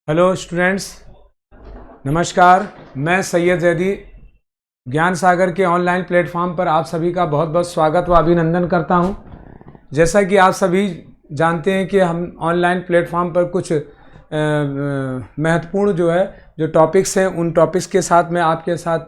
Hello students, नमस्कार। मैं सैयद जैदी ज्ञान सागर के ऑनलाइन प्लेटफॉर्म पर आप सभी का बहुत बहुत स्वागत व अभिनंदन करता हूं। जैसा कि आप सभी जानते हैं कि हम ऑनलाइन प्लेटफॉर्म पर कुछ महत्वपूर्ण जो टॉपिक्स हैं उन टॉपिक्स के साथ में आपके साथ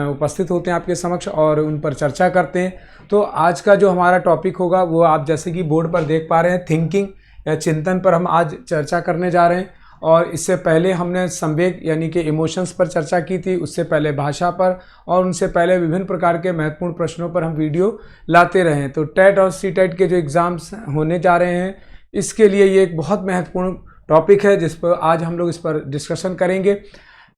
उपस्थित होते हैं आपके समक्ष और उन पर चर्चा करते हैं। तो आज का जो हमारा टॉपिक होगा वो आप जैसे कि बोर्ड पर देख पा रहे हैं, थिंकिंग या चिंतन पर हम आज चर्चा करने जा रहे हैं। और इससे पहले हमने संवेग यानी कि इमोशंस पर चर्चा की थी, उससे पहले भाषा पर और उनसे पहले विभिन्न प्रकार के महत्वपूर्ण प्रश्नों पर हम वीडियो लाते रहे हैं। तो टेट और सी टेट के जो एग्ज़ाम्स होने जा रहे हैं इसके लिए ये एक बहुत महत्वपूर्ण टॉपिक है जिस पर आज हम लोग इस पर डिस्कशन करेंगे।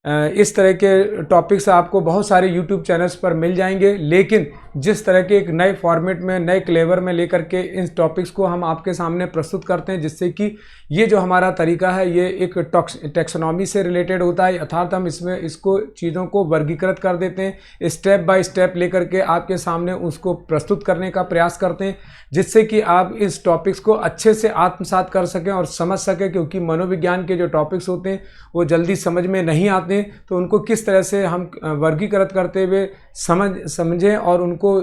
इस तरह के टॉपिक्स आपको बहुत सारे यूट्यूब चैनल्स पर मिल जाएंगे, लेकिन जिस तरह के एक नए फॉर्मेट में नए क्लेवर में लेकर के इन टॉपिक्स को हम आपके सामने प्रस्तुत करते हैं, जिससे कि ये जो हमारा तरीका है ये एक टैक्सोनॉमी से रिलेटेड होता है, अर्थात हम इसमें इसको चीज़ों को वर्गीकृत कर देते हैं, स्टेप बाय स्टेप लेकर के आपके सामने उसको प्रस्तुत करने का प्रयास करते हैं, जिससे कि आप इस टॉपिक्स को अच्छे से आत्मसात कर सकें और समझ सकें। क्योंकि मनोविज्ञान के जो टॉपिक्स होते हैं वो जल्दी समझ में नहीं आते, तो उनको किस तरह से हम वर्गीकृत करते हुए समझें और उनको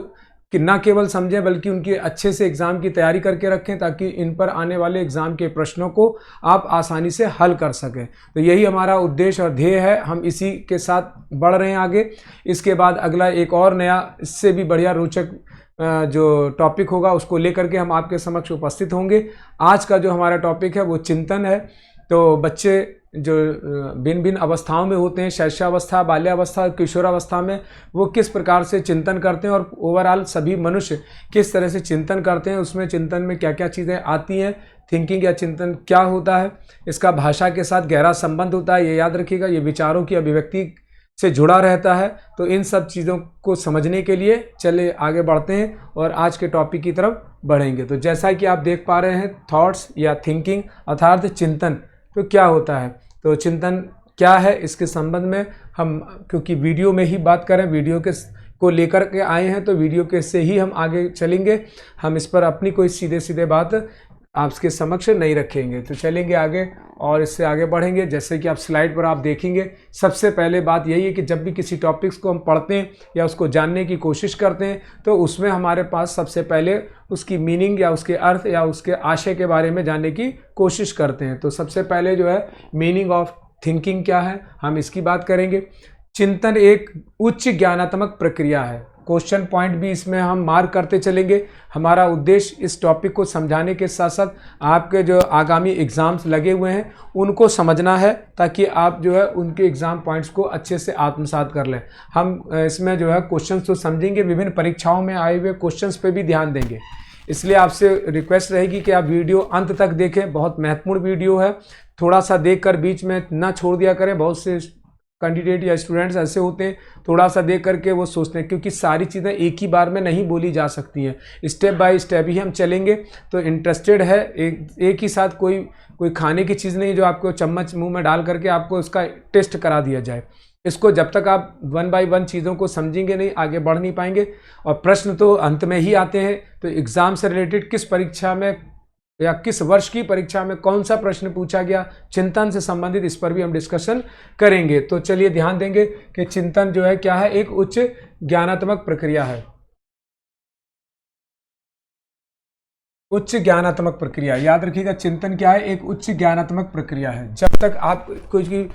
कि ना केवल समझें बल्कि उनकी अच्छे से एग्ज़ाम की तैयारी करके रखें, ताकि इन पर आने वाले एग्ज़ाम के प्रश्नों को आप आसानी से हल कर सकें। तो यही हमारा उद्देश्य और ध्येय है, हम इसी के साथ बढ़ रहे हैं आगे। इसके बाद अगला एक और नया इससे भी बढ़िया रोचक जो टॉपिक होगा उसको लेकर के हम आपके समक्ष उपस्थित होंगे। आज का जो हमारा टॉपिक है वो चिंतन है। तो बच्चे जो भिन्न भिन्न अवस्थाओं में होते हैं, शैशवावस्था, बाल्यावस्था, किशोरावस्था में, वो किस प्रकार से चिंतन करते हैं और ओवरऑल सभी मनुष्य किस तरह से चिंतन करते हैं, उसमें चिंतन में क्या क्या चीज़ें आती हैं, थिंकिंग या चिंतन क्या होता है, इसका भाषा के साथ गहरा संबंध होता है, ये याद रखिएगा। ये विचारों की अभिव्यक्ति से जुड़ा रहता है। तो इन सब चीज़ों को समझने के लिए चले आगे बढ़ते हैं और आज के टॉपिक की तरफ बढ़ेंगे। तो जैसा कि आप देख पा रहे हैं, थॉट्स या थिंकिंग अर्थात चिंतन तो क्या होता है, तो चिंतन क्या है, इसके संबंध में हम क्योंकि वीडियो में ही बात करें, वीडियो के को लेकर के आए हैं, तो वीडियो के से ही हम आगे चलेंगे। हम इस पर अपनी कोई सीधे बात आपके समक्ष नहीं रखेंगे। तो चलेंगे आगे और इससे आगे बढ़ेंगे। जैसे कि आप स्लाइड पर आप देखेंगे, सबसे पहले बात यही है कि जब भी किसी टॉपिक्स को हम पढ़ते हैं या उसको जानने की कोशिश करते हैं तो उसमें हमारे पास सबसे पहले उसकी मीनिंग या उसके अर्थ या उसके आशय के बारे में जानने की कोशिश करते हैं। तो सबसे पहले जो है मीनिंग ऑफ थिंकिंग क्या है, हम इसकी बात करेंगे। चिंतन एक उच्च ज्ञानात्मक प्रक्रिया है। क्वेश्चन पॉइंट भी इसमें हम मार्क करते चलेंगे। हमारा उद्देश्य इस टॉपिक को समझाने के साथ साथ आपके जो आगामी एग्ज़ाम्स लगे हुए हैं उनको समझना है, ताकि आप जो है उनके एग्ज़ाम पॉइंट्स को अच्छे से आत्मसात कर लें। हम इसमें जो है क्वेश्चंस तो समझेंगे, विभिन्न परीक्षाओं में आए हुए क्वेश्चंस पे भी ध्यान देंगे। इसलिए आपसे रिक्वेस्ट रहेगी कि आप वीडियो अंत तक देखें, बहुत महत्वपूर्ण वीडियो है। थोड़ा सा देखकर बीच में ना छोड़ दिया करें। बहुत से कैंडिडेट या स्टूडेंट्स ऐसे होते हैं, थोड़ा सा देख करके वो सोचते हैं, क्योंकि सारी चीज़ें एक ही बार में नहीं बोली जा सकती हैं, स्टेप बाय स्टेप ही हम चलेंगे। तो इंटरेस्टेड है एक ही साथ कोई खाने की चीज़ नहीं जो आपको चम्मच मुंह में डाल करके आपको उसका टेस्ट करा दिया जाए। इसको जब तक आप वन बाय वन चीज़ों को समझेंगे नहीं, आगे बढ़ नहीं पाएंगे। और प्रश्न तो अंत में ही आते हैं। तो एग्ज़ाम से रिलेटेड किस परीक्षा में या किस वर्ष की परीक्षा में कौन सा प्रश्न पूछा गया चिंतन से संबंधित, इस पर भी हम डिस्कशन करेंगे। तो चलिए ध्यान देंगे कि चिंतन जो है क्या है, एक उच्च ज्ञानात्मक प्रक्रिया है। उच्च ज्ञानात्मक प्रक्रिया, याद रखिएगा, चिंतन क्या है, एक उच्च ज्ञानात्मक प्रक्रिया है। जब तक आप कुछ भी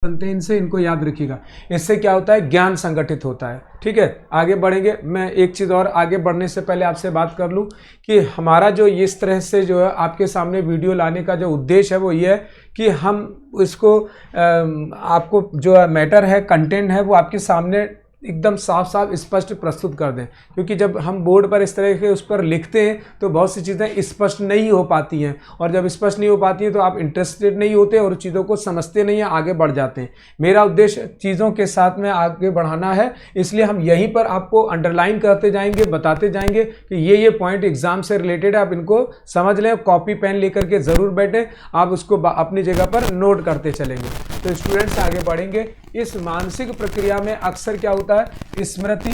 बनते हैं इनसे, इनको याद रखिएगा। इससे क्या होता है, ज्ञान संगठित होता है। ठीक है, आगे बढ़ेंगे। मैं एक चीज़ और आगे बढ़ने से पहले आपसे बात कर लूँ कि हमारा जो इस तरह से जो है आपके सामने वीडियो लाने का जो उद्देश्य है वो ये है कि हम इसको आपको जो मैटर है, कंटेंट है, वो आपके सामने एकदम साफ साफ स्पष्ट प्रस्तुत कर दें। क्योंकि जब हम बोर्ड पर इस तरह के उस पर लिखते हैं तो बहुत सी चीज़ें स्पष्ट नहीं हो पाती हैं, और जब स्पष्ट नहीं हो पाती हैं तो आप इंटरेस्टेड नहीं होते और चीज़ों को समझते नहीं हैं, आगे बढ़ जाते हैं। मेरा उद्देश्य चीज़ों के साथ में आगे बढ़ाना है, इसलिए हम यहीं पर आपको अंडरलाइन करते जाएंगे, बताते जाएंगे कि ये पॉइंट एग्जाम से रिलेटेड है, आप इनको समझ लें। कॉपी पेन लेकर के ज़रूर बैठें, आप उसको अपनी जगह पर नोट करते चलेंगे। तो स्टूडेंट्स आगे बढ़ेंगे। इस मानसिक प्रक्रिया में अक्सर क्या होता है, स्मृति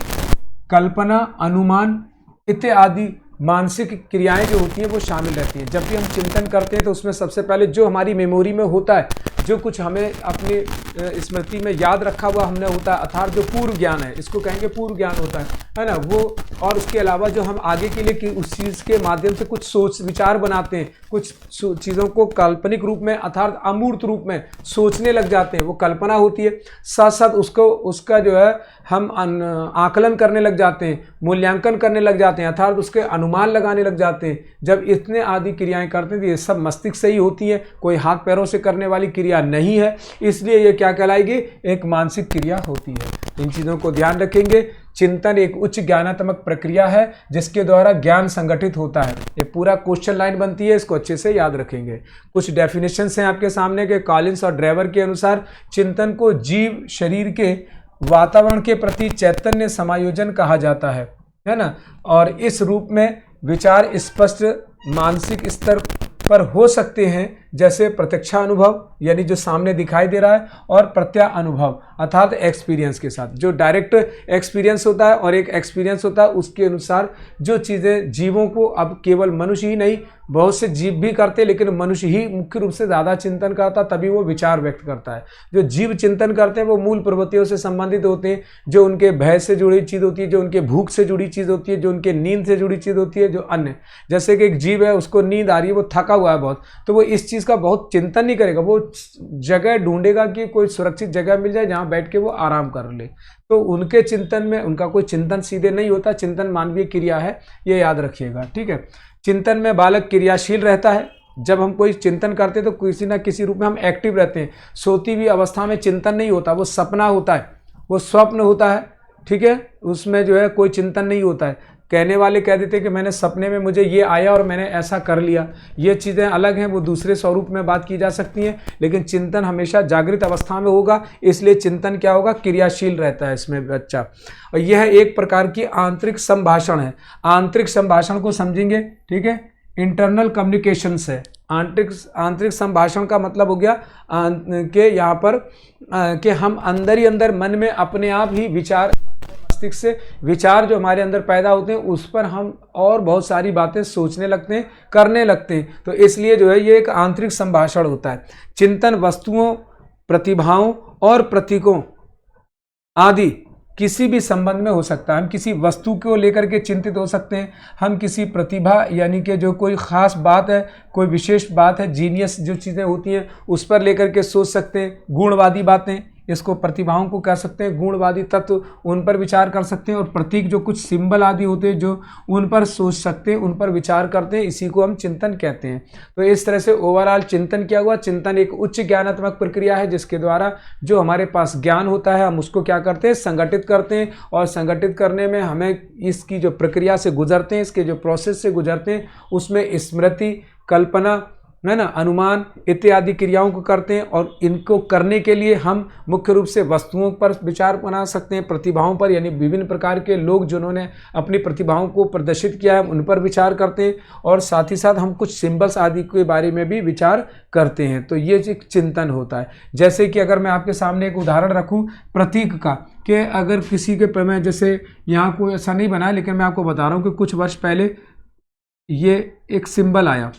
कल्पना, अनुमान इत्यादि मानसिक क्रियाएं जो होती हैं वो शामिल रहती हैं। जब भी हम चिंतन करते हैं तो उसमें सबसे पहले जो हमारी मेमोरी में होता है, जो कुछ हमें अपनी स्मृति में याद रखा हुआ हमने होता है, अर्थात जो पूर्व ज्ञान है, इसको कहेंगे पूर्व ज्ञान होता है ना वो। और उसके अलावा जो हम आगे के लिए कि उस चीज़ के माध्यम से कुछ सोच विचार बनाते हैं, कुछ चीज़ों को काल्पनिक रूप में अर्थात अमूर्त रूप में सोचने लग जाते हैं, वो कल्पना होती है। साथ साथ उसका जो है हम आकलन करने लग जाते हैं, मूल्यांकन करने लग जाते हैं, अर्थात उसके अनुमान लगाने लग जाते हैं। जब इतने आदि क्रियाएं करते हैं तो ये सब मस्तिष्क से ही होती हैं, कोई हाथ पैरों से करने वाली क्रिया नहीं है, इसलिए ये क्या कहलाएगी, एक मानसिक क्रिया होती है। इन चीज़ों को ध्यान रखेंगे। चिंतन एक उच्च ज्ञानात्मक प्रक्रिया है जिसके द्वारा ज्ञान संगठित होता है। ये पूरा क्वेश्चन लाइन बनती है, इसको अच्छे से याद रखेंगे। कुछ डेफिनेशंस हैं आपके सामने के कॉलिंस और ड्राइवर के अनुसार चिंतन को जीव शरीर के वातावरण के प्रति चैतन्य समायोजन कहा जाता है ना। और इस रूप में विचार स्पष्ट मानसिक स्तर पर हो सकते हैं, जैसे प्रत्यक्षा अनुभव यानी जो सामने दिखाई दे रहा है, और प्रत्यय अनुभव अर्थात एक्सपीरियंस के साथ। जो डायरेक्ट एक्सपीरियंस होता है और एक एक्सपीरियंस होता है, उसके अनुसार जो चीज़ें जीवों को, अब केवल मनुष्य ही नहीं बहुत से जीव भी करते, लेकिन मनुष्य ही मुख्य रूप से ज़्यादा चिंतन करता, तभी वो विचार व्यक्त करता है। जो जीव चिंतन करते हैं वो मूल प्रवृत्तियों से संबंधित होते हैं, जो उनके भय से जुड़ी चीज़ होती है, जो उनके भूख से जुड़ी चीज़ होती है, जो उनके नींद से जुड़ी चीज़ होती है, जो अन्य, जैसे कि एक जीव है उसको नींद आ रही है, वो थका हुआ है बहुत, तो वो इस चीज़ का बहुत चिंतन नहीं करेगा, वो जगह ढूंढेगा कि कोई सुरक्षित जगह मिल जाए जहाँ बैठ के वो आराम कर ले। तो उनके चिंतन में उनका कोई चिंतन सीधे नहीं होता, चिंतन मानवीय क्रिया है, ये याद रखिएगा, ठीक है। चिंतन में बालक क्रियाशील रहता है। जब हम कोई चिंतन करते हैं तो किसी ना किसी रूप में हम एक्टिव रहते हैं। सोती हुई अवस्था में चिंतन नहीं होता, वो सपना होता है, वो स्वप्न होता है, ठीक है, उसमें जो है कोई चिंतन नहीं होता है। कहने वाले कह देते हैं कि मैंने सपने में मुझे ये आया और मैंने ऐसा कर लिया, ये चीज़ें अलग हैं, वो दूसरे स्वरूप में बात की जा सकती हैं, लेकिन चिंतन हमेशा जागृत अवस्था में होगा, इसलिए चिंतन क्या होगा, क्रियाशील रहता है इसमें बच्चा। और यह एक प्रकार की आंतरिक संभाषण है। आंतरिक संभाषण को समझेंगे, ठीक है, इंटरनल कम्युनिकेशन है। आंतरिक संभाषण का मतलब हो गया कि यहाँ पर कि हम अंदर ही अंदर मन में अपने आप ही विचार, मस्तिष्क से विचार जो हमारे अंदर पैदा होते हैं उस पर हम और बहुत सारी बातें सोचने लगते हैं, करने लगते हैं। तो इसलिए जो है ये एक आंतरिक संभाषण होता है। चिंतन वस्तुओं, प्रतिभाओं और प्रतीकों आदि किसी भी संबंध में हो सकता है। हम किसी वस्तु को लेकर के चिंतित हो सकते हैं, हम किसी प्रतिभा यानी कि जो कोई ख़ास बात है, कोई विशेष बात है, जीनियस जो चीज़ें होती हैं उस पर लेकर के सोच सकते हैं। गुणवादी बातें, इसको प्रतिभाओं को कह सकते हैं, गुणवादी तत्व, उन पर विचार कर सकते हैं। और प्रतीक जो कुछ सिंबल आदि होते हैं जो उन पर सोच सकते हैं, उन पर विचार करते हैं, इसी को हम चिंतन कहते हैं। तो इस तरह से ओवरऑल चिंतन क्या हुआ, चिंतन एक उच्च ज्ञानात्मक प्रक्रिया है जिसके द्वारा जो हमारे पास ज्ञान होता है हम उसको क्या करते हैं, संगठित करते हैं। और संगठित करने में हमें इसकी जो प्रक्रिया से गुजरते हैं, इसके जो प्रोसेस से गुजरते हैं, उसमें स्मृति, कल्पना, है ना, अनुमान इत्यादि क्रियाओं को करते हैं। और इनको करने के लिए हम मुख्य रूप से वस्तुओं पर विचार बना सकते हैं, प्रतिभाओं पर, यानी विभिन्न प्रकार के लोग जिन्होंने अपनी प्रतिभाओं को प्रदर्शित किया है उन पर विचार करते हैं। और साथ ही साथ हम कुछ सिंबल्स आदि के बारे में भी विचार करते हैं। तो ये एक चिंतन होता है। जैसे कि अगर मैं आपके सामने एक उदाहरण रखूँ प्रतीक का, कि अगर किसी के प्रमेय, जैसे यहाँ कोई ऐसा नहीं बना है लेकिन मैं आपको बता रहा हूँ कि कुछ वर्ष पहले ये एक सिंबल आया,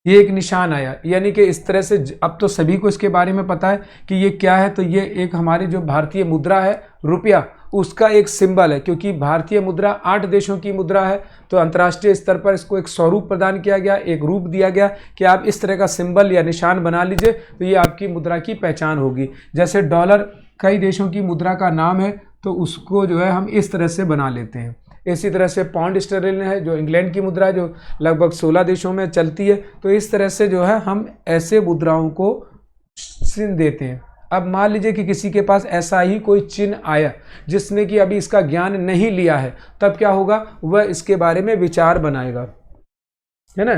ये एक निशान आया, यानी कि इस तरह से अब तो सभी को इसके बारे में पता है कि ये क्या है। तो ये एक हमारी जो भारतीय मुद्रा है, रुपया, उसका एक सिंबल है। क्योंकि भारतीय मुद्रा 8 देशों की मुद्रा है, तो अंतर्राष्ट्रीय स्तर पर इसको एक स्वरूप प्रदान किया गया, एक रूप दिया गया कि आप इस तरह का सिंबल या निशान बना लीजिए तो ये आपकी मुद्रा की पहचान होगी। जैसे डॉलर कई देशों की मुद्रा का नाम है, तो उसको जो है हम इस तरह से बना लेते हैं। इसी तरह से पाउंड स्टर्लिन है जो इंग्लैंड की मुद्रा है, जो लगभग 16 देशों में चलती है। तो इस तरह से जो है हम ऐसे मुद्राओं को चिन्ह देते हैं। अब मान लीजिए कि किसी के पास ऐसा ही कोई चिन्ह आया जिसने कि अभी इसका ज्ञान नहीं लिया है, तब क्या होगा, वह इसके बारे में विचार बनाएगा, है ना।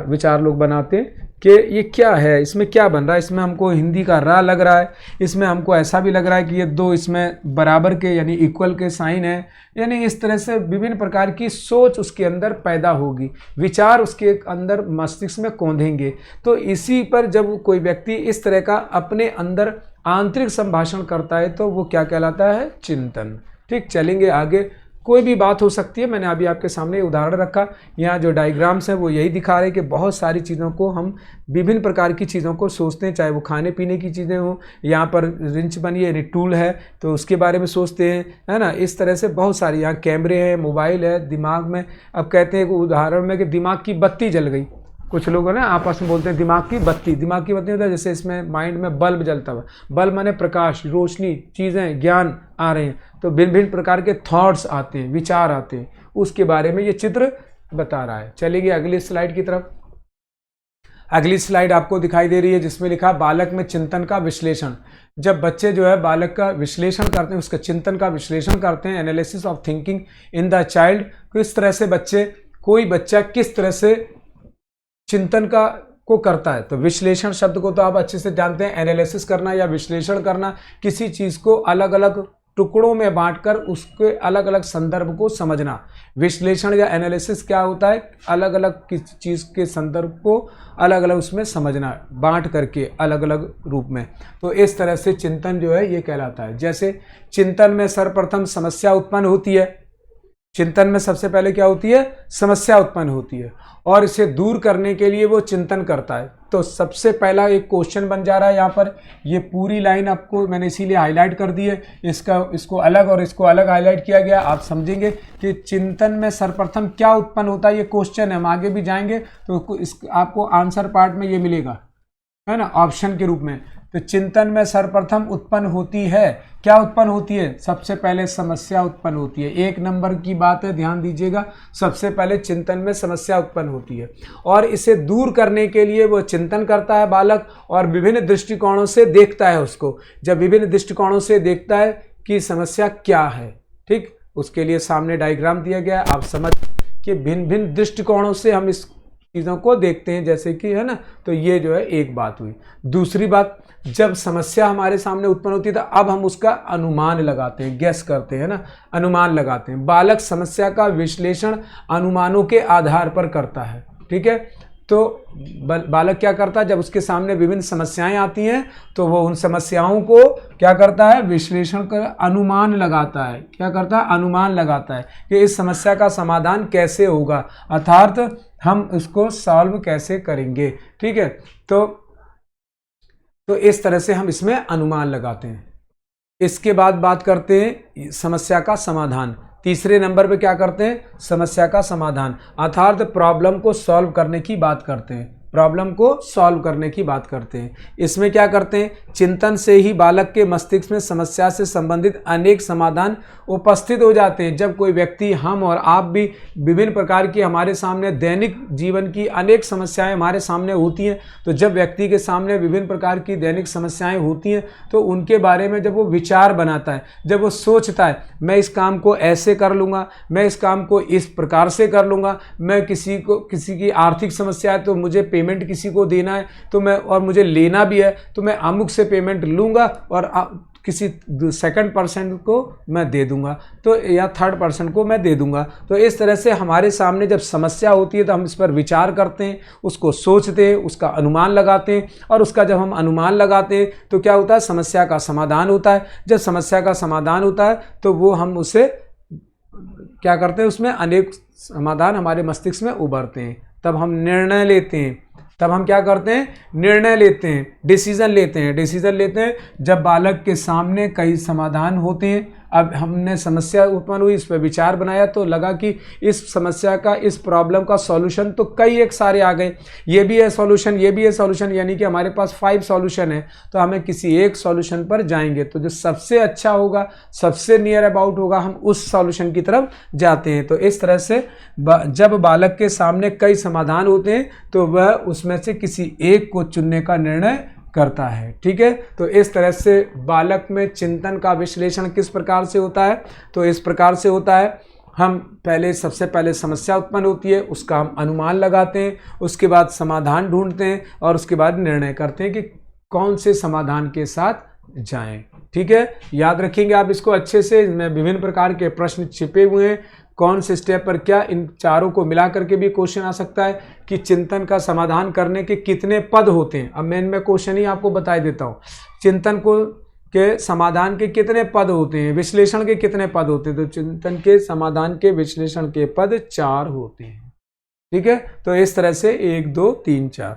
विचार लोग बनाते हैं कि ये क्या है, इसमें क्या बन रहा है, इसमें हमको हिंदी का रा लग रहा है, इसमें हमको ऐसा भी लग रहा है कि ये दो इसमें बराबर के यानी इक्वल के साइन है, यानी इस तरह से विभिन्न प्रकार की सोच उसके अंदर पैदा होगी, विचार उसके अंदर मस्तिष्क में कौंधेंगे। तो इसी पर जब कोई व्यक्ति इस तरह का अपने अंदर आंतरिक संभाषण करता है तो वो क्या कहलाता है, चिंतन। ठीक, चलेंगे आगे। कोई भी बात हो सकती है। मैंने अभी आपके सामने उदाहरण रखा, यहाँ जो डायग्राम्स हैं वो यही दिखा रहे हैं कि बहुत सारी चीज़ों को हम विभिन्न प्रकार की चीज़ों को सोचते हैं, चाहे वो खाने पीने की चीज़ें हों, यहाँ पर रिंच बनी है, टूल है तो उसके बारे में सोचते हैं, है ना। इस तरह से बहुत सारी, यहाँ कैमरे हैं, मोबाइल है, दिमाग में। अब कहते हैं उदाहरण में कि दिमाग की बत्ती जल गई, कुछ लोग ना आपस में बोलते हैं दिमाग की बत्ती होता है, जैसे इसमें माइंड में बल्ब जलता हुआ, बल्ब माने प्रकाश, रोशनी, चीज़ें, ज्ञान आ रहे हैं, तो भिन्न भिन्न प्रकार के थॉट्स आते हैं, विचार आते हैं, उसके बारे में ये चित्र बता रहा है। चलिए अगली स्लाइड की तरफ। अगली स्लाइड आपको दिखाई दे रही है जिसमें लिखा बालक में चिंतन का विश्लेषण। जब बच्चे जो है बालक का विश्लेषण करते हैं, उसका चिंतन का विश्लेषण करते हैं, analysis of thinking in the child, किस तरह से कोई बच्चा किस तरह से चिंतन को करता है। तो विश्लेषण शब्द को तो आप अच्छे से जानते हैं, एनालिसिस करना या विश्लेषण करना, किसी चीज़ को अलग अलग टुकड़ों में बांटकर उसके अलग अलग संदर्भ को समझना। विश्लेषण या एनालिसिस क्या होता है, अलग अलग किसी चीज़ के संदर्भ को अलग अलग उसमें समझना, बांट करके अलग अलग रूप में। तो इस तरह से चिंतन जो है ये कहलाता है। जैसे चिंतन में सर्वप्रथम समस्या उत्पन्न होती है, चिंतन में सबसे पहले क्या होती है, समस्या उत्पन्न होती है, और इसे दूर करने के लिए वो चिंतन करता है। तो सबसे पहला एक क्वेश्चन बन जा रहा है यहाँ पर, ये पूरी लाइन आपको मैंने इसीलिए हाईलाइट कर दी है, इसको अलग और इसको अलग हाईलाइट किया गया। आप समझेंगे कि चिंतन में सर्वप्रथम क्या उत्पन्न होता है, ये क्वेश्चन है, हम आगे भी जाएंगे तो आपको आंसर पार्ट में ये मिलेगा, है ना, ऑप्शन के रूप में। तो चिंतन में सर्वप्रथम उत्पन्न होती है, क्या उत्पन्न होती है, सबसे पहले समस्या उत्पन्न होती है। 1 नंबर की बात है, ध्यान दीजिएगा, सबसे पहले चिंतन में समस्या उत्पन्न होती है, और इसे दूर करने के लिए वो चिंतन करता है बालक, और विभिन्न दृष्टिकोणों से देखता है उसको। जब विभिन्न दृष्टिकोणों से देखता है कि समस्या क्या है, ठीक, उसके लिए सामने डायग्राम दिया गया है, आप समझ कि भिन्न भिन्न दृष्टिकोणों से हम इस चीज़ों को देखते हैं, जैसे कि, है ना। तो ये जो है एक बात हुई। दूसरी बात, जब समस्या हमारे सामने उत्पन्न होती है तो अब हम उसका अनुमान लगाते हैं, गेस करते हैं ना, अनुमान लगाते हैं। बालक समस्या का विश्लेषण अनुमानों के आधार पर करता है, ठीक है। तो बालक क्या करता है, जब उसके सामने विभिन्न समस्याएं आती हैं तो वो उन समस्याओं को क्या करता है, विश्लेषण कर अनुमान लगाता है। क्या करता है, अनुमान लगाता है कि इस समस्या का समाधान कैसे होगा, अर्थात हम इसको सॉल्व कैसे करेंगे, ठीक है। तो इस तरह से हम इसमें अनुमान लगाते हैं। इसके बाद बात करते हैं समस्या का समाधान। तीसरे नंबर पे क्या करते हैं, समस्या का समाधान, अर्थात प्रॉब्लम को सॉल्व करने की बात करते हैं, प्रॉब्लम को सॉल्व करने की बात करते हैं। इसमें क्या करते हैं, चिंतन से ही बालक के मस्तिष्क में समस्या से संबंधित अनेक समाधान उपस्थित हो जाते हैं। जब कोई व्यक्ति, हम और आप भी विभिन्न प्रकार की हमारे सामने दैनिक जीवन की अनेक समस्याएं हमारे सामने होती हैं, तो जब व्यक्ति के सामने विभिन्न प्रकार की दैनिक समस्याएं होती हैं तो उनके बारे में जब वो विचार बनाता है, जब वो सोचता है मैं इस काम को ऐसे कर लूँगा, मैं इस काम को इस प्रकार से कर लूँगा, मैं किसी की आर्थिक समस्या है तो मुझे पेमेंट किसी को देना है तो मैं, और मुझे लेना भी है तो मैं अमुक से पेमेंट लूँगा और किसी सेकंड पर्सन को मैं दे दूंगा, तो या थर्ड पर्सन को मैं दे दूंगा। तो इस तरह से हमारे सामने जब समस्या होती है तो हम इस पर विचार करते हैं, उसको सोचते हैं, उसका अनुमान लगाते हैं, और उसका जब हम अनुमान लगाते हैं तो क्या होता है, समस्या का समाधान होता है। जब समस्या का समाधान होता है तो वो हम उसे क्या करते हैं, उसमें अनेक समाधान हमारे मस्तिष्क में उभरते हैं। तब हम निर्णय लेते हैं, तब हम क्या करते हैं, निर्णय लेते हैं, डिसीजन लेते हैं। जब बालक के सामने कई समाधान होते हैं, अब हमने समस्या उत्पन्न हुई, इस पर विचार बनाया तो लगा कि इस समस्या का, इस प्रॉब्लम का सॉल्यूशन तो कई एक सारे आ गए, ये भी है सॉल्यूशन, ये भी है सॉल्यूशन, यानी कि हमारे पास 5 सॉल्यूशन है। तो हमें किसी एक सॉल्यूशन पर जाएंगे, तो जो सबसे अच्छा होगा, सबसे नियर अबाउट होगा, हम उस सॉल्यूशन की तरफ जाते हैं। तो इस तरह से जब बालक के सामने कई समाधान होते हैं तो वह उसमें से किसी एक को चुनने का निर्णय करता है, ठीक है। तो इस तरह से बालक में चिंतन का विश्लेषण किस प्रकार से होता है, तो इस प्रकार से होता है, हम सबसे पहले समस्या उत्पन्न होती है, उसका हम अनुमान लगाते हैं, उसके बाद समाधान ढूंढते हैं, और उसके बाद निर्णय करते हैं कि कौन से समाधान के साथ जाएं, ठीक है। याद रखेंगे आप इसको अच्छे से, इसमें विभिन्न प्रकार के प्रश्न छिपे हुए हैं, कौन से स्टेप पर क्या, इन चारों को मिला करके भी क्वेश्चन आ सकता है कि चिंतन का समाधान करने के कितने पद होते हैं। अब मैं इनमें क्वेश्चन ही आपको बता देता हूँ। चिंतन को के समाधान के कितने पद होते हैं, विश्लेषण के कितने पद होते हैं? तो चिंतन के समाधान के विश्लेषण के पद 4 होते हैं। ठीक है, तो इस तरह से 1 2 3 4।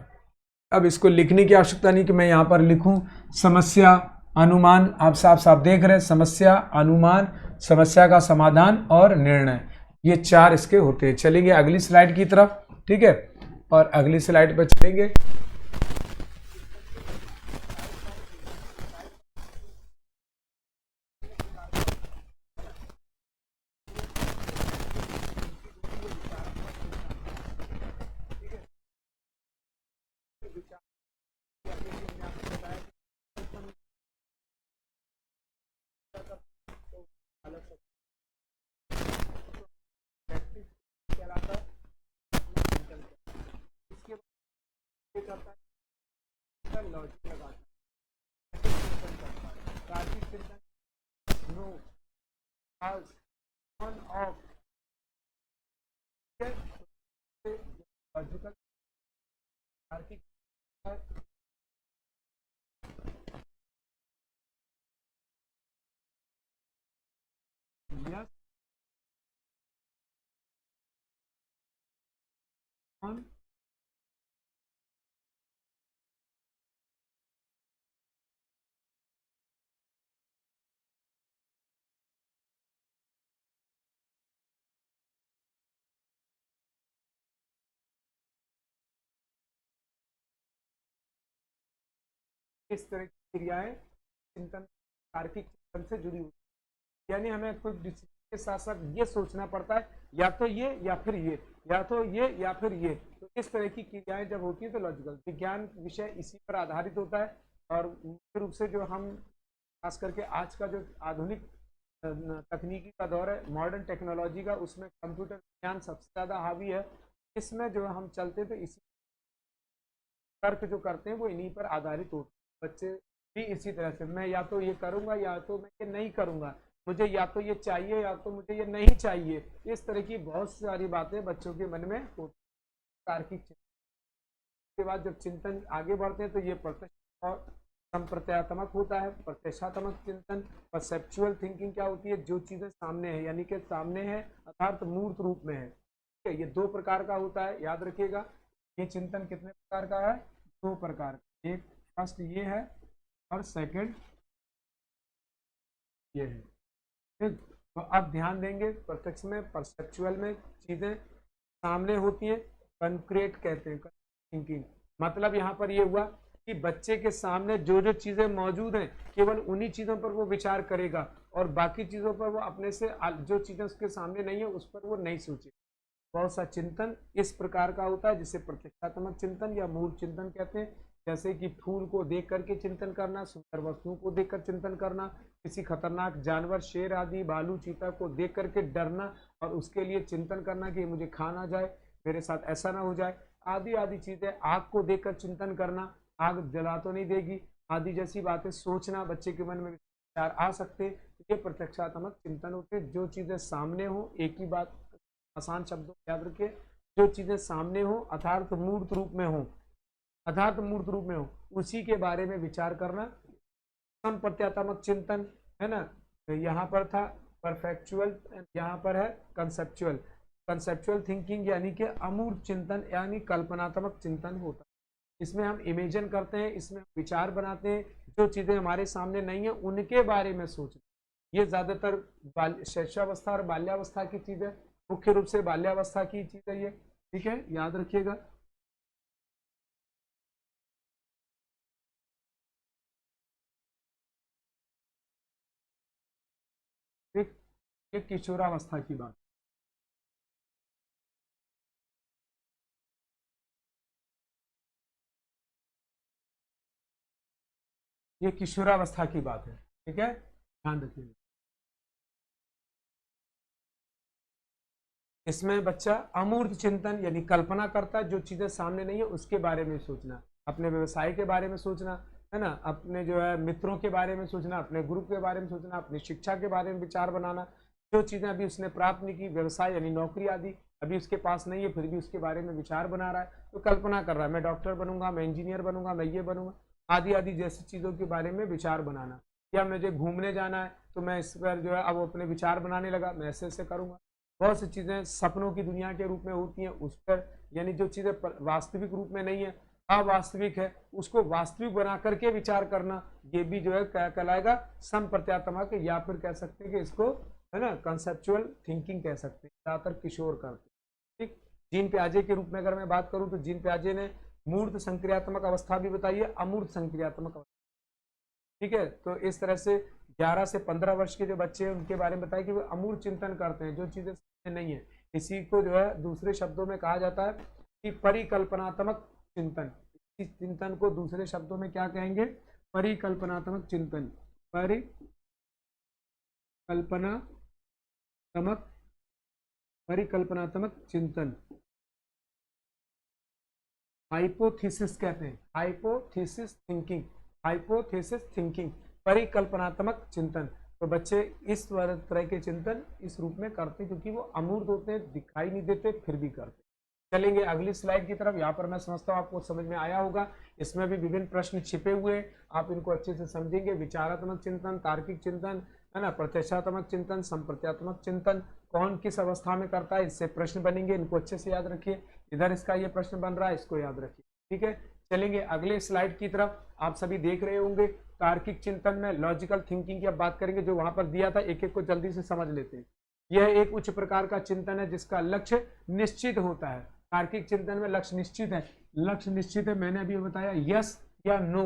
अब इसको लिखने की आवश्यकता नहीं कि मैं यहाँ पर लिखूं। समस्या, अनुमान, आप साफ साफ देख रहे हैं, समस्या, अनुमान, समस्या का समाधान और निर्णय, ये 4 इसके होते हैं। चलेंगे अगली स्लाइड की तरफ। ठीक है, और अगली स्लाइड पर चलेंगे। लॉजिक लगाता no as one of logical तार्किक यस on इस तरह की क्रियाएं चिंतन, तार्किक चिंतन से जुड़ी हुई, यानी हमें कुछ डिसीजन के साथ साथ ये सोचना पड़ता है या तो ये या फिर ये, या तो ये या फिर ये। तो इस तरह की क्रियाएं जब होती है तो लॉजिकल विज्ञान विषय इसी पर आधारित होता है। और मुख्य रूप से जो हम खास करके आज का जो आधुनिक तकनीकी का दौर है, मॉडर्न टेक्नोलॉजी का, उसमें कंप्यूटर विज्ञान सबसे ज़्यादा हावी है। इसमें जो हम चलते तो इसी तर्क जो करते हैं वो इन्हीं पर आधारित होते हैं। बच्चे भी इसी तरह से, मैं या तो ये करूँगा या तो मैं ये नहीं करूँगा, मुझे या तो ये चाहिए या तो मुझे ये नहीं चाहिए। इस तरह की बहुत सारी बातें बच्चों के मन में होती है। तार्किक चिंतन के बाद जब चिंतन आगे बढ़ते हैं तो ये प्रत्यक्ष और संप्रत्यात्मक होता है। प्रत्यक्षात्मक चिंतन, परसेप्चुअल थिंकिंग क्या होती है? जो चीजें सामने है, यानी कि सामने है अर्थात मूर्त रूप में है। ठीक है, ये 2 प्रकार का होता है, याद रखिएगा। ये चिंतन कितने प्रकार का है? 2 प्रकार। एक फर्स्ट ये है और सेकंड ये है। ठीक, तो अब ध्यान देंगे, प्रत्यक्ष में, परसेप्चुअल में चीजें सामने होती है, कंक्रीट कहते हैं थिंकिंग। मतलब यहाँ पर ये हुआ कि बच्चे के सामने जो जो चीजें मौजूद हैं केवल उन्हीं चीजों पर वो विचार करेगा और बाकी चीजों पर वो अपने से जो चीजें उसके सामने नहीं है उस पर वो नहीं सोचे। बहुत सा चिंतन इस प्रकार का होता है जिसे प्रत्यक्षात्मक चिंतन या मूल चिंतन कहते हैं। जैसे कि फूल को देख करके चिंतन करना, सुंदर वस्तुओं को देखकर चिंतन करना, किसी खतरनाक जानवर, शेर आदि, भालू, चीता को देख करके डरना और उसके लिए चिंतन करना कि मुझे खा ना जाए, मेरे साथ ऐसा ना हो जाए, आदि आदि चीजें। आग को देखकर चिंतन करना, आग जला तो नहीं देगी, आदि जैसी बातें सोचना, बच्चे के मन में विचार आ सकते। ये प्रत्यक्षात्मक चिंतन होते, जो चीजें सामने हो, एक ही बात आसान शब्दों याद रखिए, जो चीजें सामने हो अर्थात मूर्त रूप में हो, अर्थात मूर्त रूप में हो, उसी के बारे में विचार करना संप्रत्यात्मक चिंतन है ना। तो यहाँ पर था परफेक्चुअल, यहाँ पर है कंसेप्चुअल। कंसेप्चुअल थिंकिंग यानी कि अमूर्त चिंतन यानी कल्पनात्मक चिंतन होता है। इसमें हम इमेजिन करते हैं, इसमें विचार बनाते हैं, जो चीजें हमारे सामने नहीं है उनके बारे में सोचते। ये ज्यादातर शैशवावस्था और बाल्यावस्था की चीज है, मुख्य रूप से बाल्यावस्था की चीज है ये। ठीक है, याद रखिएगा। ठीक, ये किशोरावस्था की बात, ये किशोरावस्था की बात है। ठीक है, ध्यान रखिएगा। इसमें बच्चा अमूर्त चिंतन यानी कल्पना करता है, जो चीजें सामने नहीं है उसके बारे में सोचना, अपने व्यवसाय के बारे में सोचना है ना, अपने जो है मित्रों के बारे में सोचना, अपने ग्रुप के बारे में सोचना, अपनी शिक्षा के बारे में विचार बनाना, जो चीजें अभी उसने प्राप्त नहीं की, व्यवसाय यानी नौकरी आदि अभी उसके पास नहीं है फिर भी उसके बारे में विचार बना रहा है, तो कल्पना कर रहा है मैं डॉक्टर बनूंगा, मैं इंजीनियर बनूंगा, मैं ये बनूंगा, आदि आदि जैसी चीजों के बारे में विचार बनाना। या मुझे घूमने जाना है तो मैं इस पर जो है अब अपने विचार बनाने लगा, मैं ऐसे ऐसे करूंगा। बहुत सी चीजें सपनों की दुनिया के रूप में होती हैं, उस पर यानी जो चीजें वास्तविक रूप में नहीं है, अवास्तविक है, उसको वास्तविक बना करके विचार करना, ये भी जो है क्या कहलाएगा, संप्रत्यात्मक, या फिर कह सकते हैं कि इसको है ना कंसेप्चुअल थिंकिंग कह सकते हैं, ज्यादातर किशोर करते। ठीक, जीन प्याजे के रूप में अगर मैं बात करूं तो जीन प्याजे ने मूर्त संक्रियात्मक अवस्था भी बताई है, अमूर्त संक्रियात्मक अवस्था। ठीक है, तो इस तरह से 11 से 15 वर्ष के जो बच्चे हैं उनके बारे में बताया कि वो अमूर्त चिंतन करते हैं, जो चीजें नहीं है। इसी को जो है दूसरे शब्दों में कहा जाता है कि परिकल्पनात्मक चिंतन। इस चिंतन को दूसरे शब्दों में क्या कहेंगे, परिकल्पनात्मक चिंतन, परिकल्पनात्मक चिंतन, हाइपोथेसिस कहते हैं, हाइपोथेसिस थिंकिंग, हाइपोथेसिस थिंकिंग, परिकल्पनात्मक चिंतन। तो बच्चे इस तरह के चिंतन इस रूप में करते हैं, क्योंकि वो अमूर्त होते हैं, दिखाई नहीं देते, फिर भी करते। चलेंगे अगली स्लाइड की तरफ। यहाँ पर मैं समझता हूँ आपको समझ में आया होगा। इसमें भी विभिन्न प्रश्न छिपे हुए हैं, आप इनको अच्छे से समझेंगे। विचारात्मक चिंतन, तार्किक चिंतन, है ना, प्रत्यक्षात्मक चिंतन, संप्रत्यात्मक चिंतन, कौन किस अवस्था में करता है, इससे प्रश्न बनेंगे, इनको अच्छे से याद रखिए। इधर इसका ये प्रश्न बन रहा है, इसको याद रखिए। ठीक है, चलेंगे अगले स्लाइड की तरफ। आप सभी देख रहे होंगे तार्किक चिंतन में लॉजिकल थिंकिंग की अब बात करेंगे, जो वहां पर दिया था, एक एक को जल्दी से समझ लेते हैं। यह एक उच्च प्रकार का चिंतन है जिसका लक्ष्य निश्चित होता है। तार्किक चिंतन में लक्ष्य निश्चित है, लक्ष्य निश्चित है, मैंने अभी बताया, यस या नो,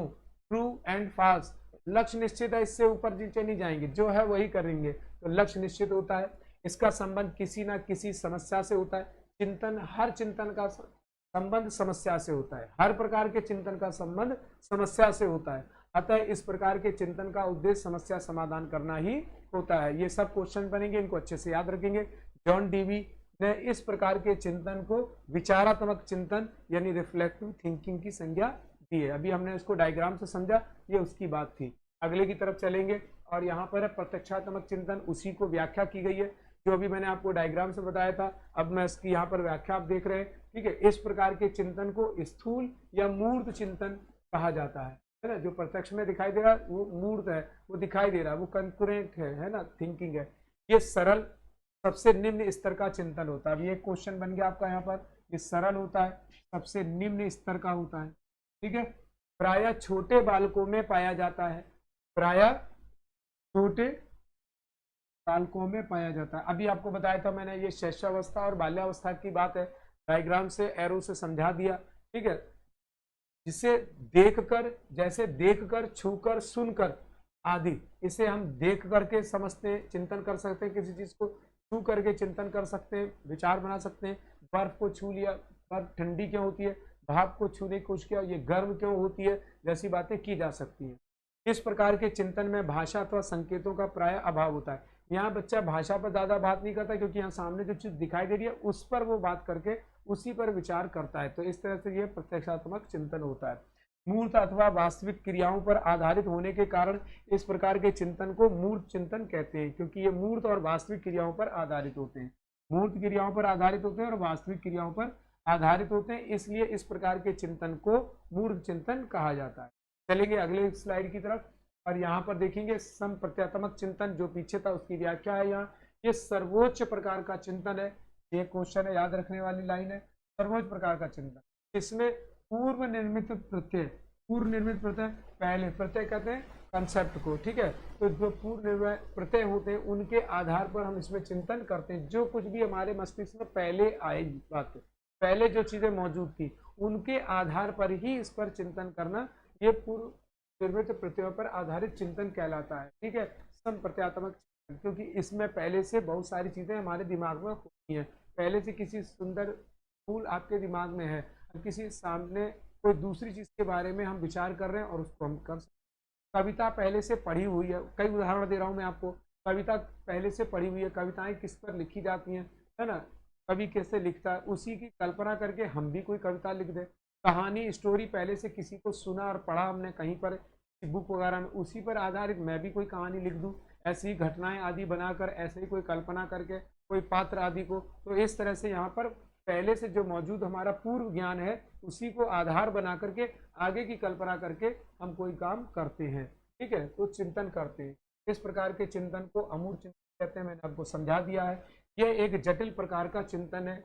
ट्रू एंड फॉल्स। लक्ष्य निश्चित है, इससे ऊपर नीचे नहीं जाएंगे, जो है वही करेंगे, तो लक्ष्य निश्चित होता है। इसका संबंध किसी ना किसी समस्या से होता है। चिंतन, हर चिंतन का संबंध समस्या से होता है, हर प्रकार के चिंतन का संबंध समस्या से होता है। अतः इस प्रकार के चिंतन का उद्देश्य समस्या समाधान करना ही होता है। ये सब क्वेश्चन बनेंगे, इनको अच्छे से याद रखेंगे। जॉन डीवी ने इस प्रकार के चिंतन को विचारात्मक चिंतन यानी रिफ्लेक्टिव थिंकिंग की संज्ञा दी है। अभी हमने इसको डायग्राम से समझा, ये उसकी बात थी। अगले की तरफ चलेंगे और यहाँ पर है प्रत्यक्षात्मक चिंतन, उसी को व्याख्या की गई है जो अभी मैंने आपको डायग्राम से बताया था। अब मैं इसकी यहाँ पर व्याख्या आप देख रहे हैं। ठीक है, इस प्रकार के चिंतन को स्थूल या मूर्त चिंतन कहा जाता है ना। जो प्रत्यक्ष में दिखाई दे रहा है वो मूर्त है, वो दिखाई दे रहा है, वो कंकरेंट है ना, थिंकिंग है। ये सरल, सबसे निम्न स्तर का चिंतन होता है। अब ये क्वेश्चन बन गया आपका यहाँ पर, ये सरल होता है, सबसे निम्न स्तर का होता है। ठीक है, प्रायः छोटे बालकों में पाया जाता है, प्रायः छोटे बालकों में पाया जाता है। अभी आपको बताया था मैंने, ये शैशवावस्था और बाल्यावस्था की बात है, डायग्राम से एरो से समझा दिया। ठीक है, जिसे देखकर, जैसे देखकर, छूकर, सुनकर आदि, इसे हम देख करके समझते हैं, चिंतन कर सकते हैं, किसी चीज को छू करके चिंतन कर सकते हैं, विचार बना सकते हैं। बर्फ को छू लिया, बर्फ ठंडी क्यों होती है, भाप को छूने की कोशिश किया, ये गर्म क्यों होती है, जैसी बातें की जा सकती हैं। इस प्रकार के चिंतन में भाषा अथवा संकेतों का प्राय अभाव होता है। यहाँ बच्चा भाषा पर ज्यादा बात नहीं करता, क्योंकि यहाँ सामने जो चीज दिखाई दे रही है उस पर वो बात करके उसी पर विचार करता है। तो इस तरह से ये प्रत्यक्षात्मक चिंतन होता है। मूर्त अथवा वास्तविक क्रियाओं पर आधारित होने के कारण इस प्रकार के चिंतन को मूर्त चिंतन कहते हैं, क्योंकि ये मूर्त और वास्तविक क्रियाओं पर आधारित होते हैं। मूर्त क्रियाओं पर आधारित होते हैं और वास्तविक क्रियाओं पर आधारित होते हैं, इसलिए इस प्रकार के चिंतन को मूर्त चिंतन कहा जाता है। चलेंगे अगले स्लाइड की तरफ और यहाँ पर देखेंगे संप्रत्यात्मक चिंतन, जो पीछे था उसकी व्याख्या है यहाँ। ये सर्वोच्च प्रकार का चिंतन है, ये क्वेश्चन है, याद रखने वाली लाइन है, सर्वोच्च प्रकार का चिंतन। इसमें पूर्व निर्मित प्रत्यय, पूर्व निर्मित प्रत्यय, पहले प्रत्यय कहते हैं कंसेप्ट को। ठीक है, तो जो पूर्व निर्मित प्रत्यय होते हैं उनके आधार पर हम इसमें चिंतन करते हैं। जो कुछ भी हमारे मस्तिष्क में पहले आएगी बात, पहले जो चीजें मौजूद थी उनके आधार पर ही इस पर चिंतन करना, ये पूर्व निर्मित प्रत्ययों पर आधारित चिंतन कहलाता है। ठीक है, संप्रत्यात्मक, क्योंकि इसमें पहले से बहुत सारी चीजें हमारे दिमाग में होती हैं। पहले से किसी सुंदर फूल आपके दिमाग में है, किसी सामने कोई दूसरी चीज के बारे में हम विचार कर रहे हैं और उसको हम कर सकते। कविता पहले से पढ़ी हुई है, कई उदाहरण दे रहा हूं मैं आपको। कविता पहले से पढ़ी हुई है, कविताएं किस पर लिखी जाती हैं, है ना, कवि कैसे लिखता है, उसी की कल्पना करके हम भी कोई कविता लिख दे। कहानी, स्टोरी पहले से किसी को सुना और पढ़ा हमने कहीं पर बुक वगैरह में, उसी पर आधारित मैं भी कोई कहानी लिख दूं, ऐसी घटनाएं आदि बनाकर, ऐसे ही कोई कल्पना करके, कोई पात्र आदि को। तो इस तरह से यहाँ पर पहले से जो मौजूद हमारा पूर्व ज्ञान है उसी को आधार बना करके आगे की कल्पना करके हम कोई काम करते हैं। ठीक है, तो चिंतन करते हैं। इस प्रकार के चिंतन को अमूर्त चिंतन कहते हैं, मैंने आपको समझा दिया है। यह एक जटिल प्रकार का चिंतन है,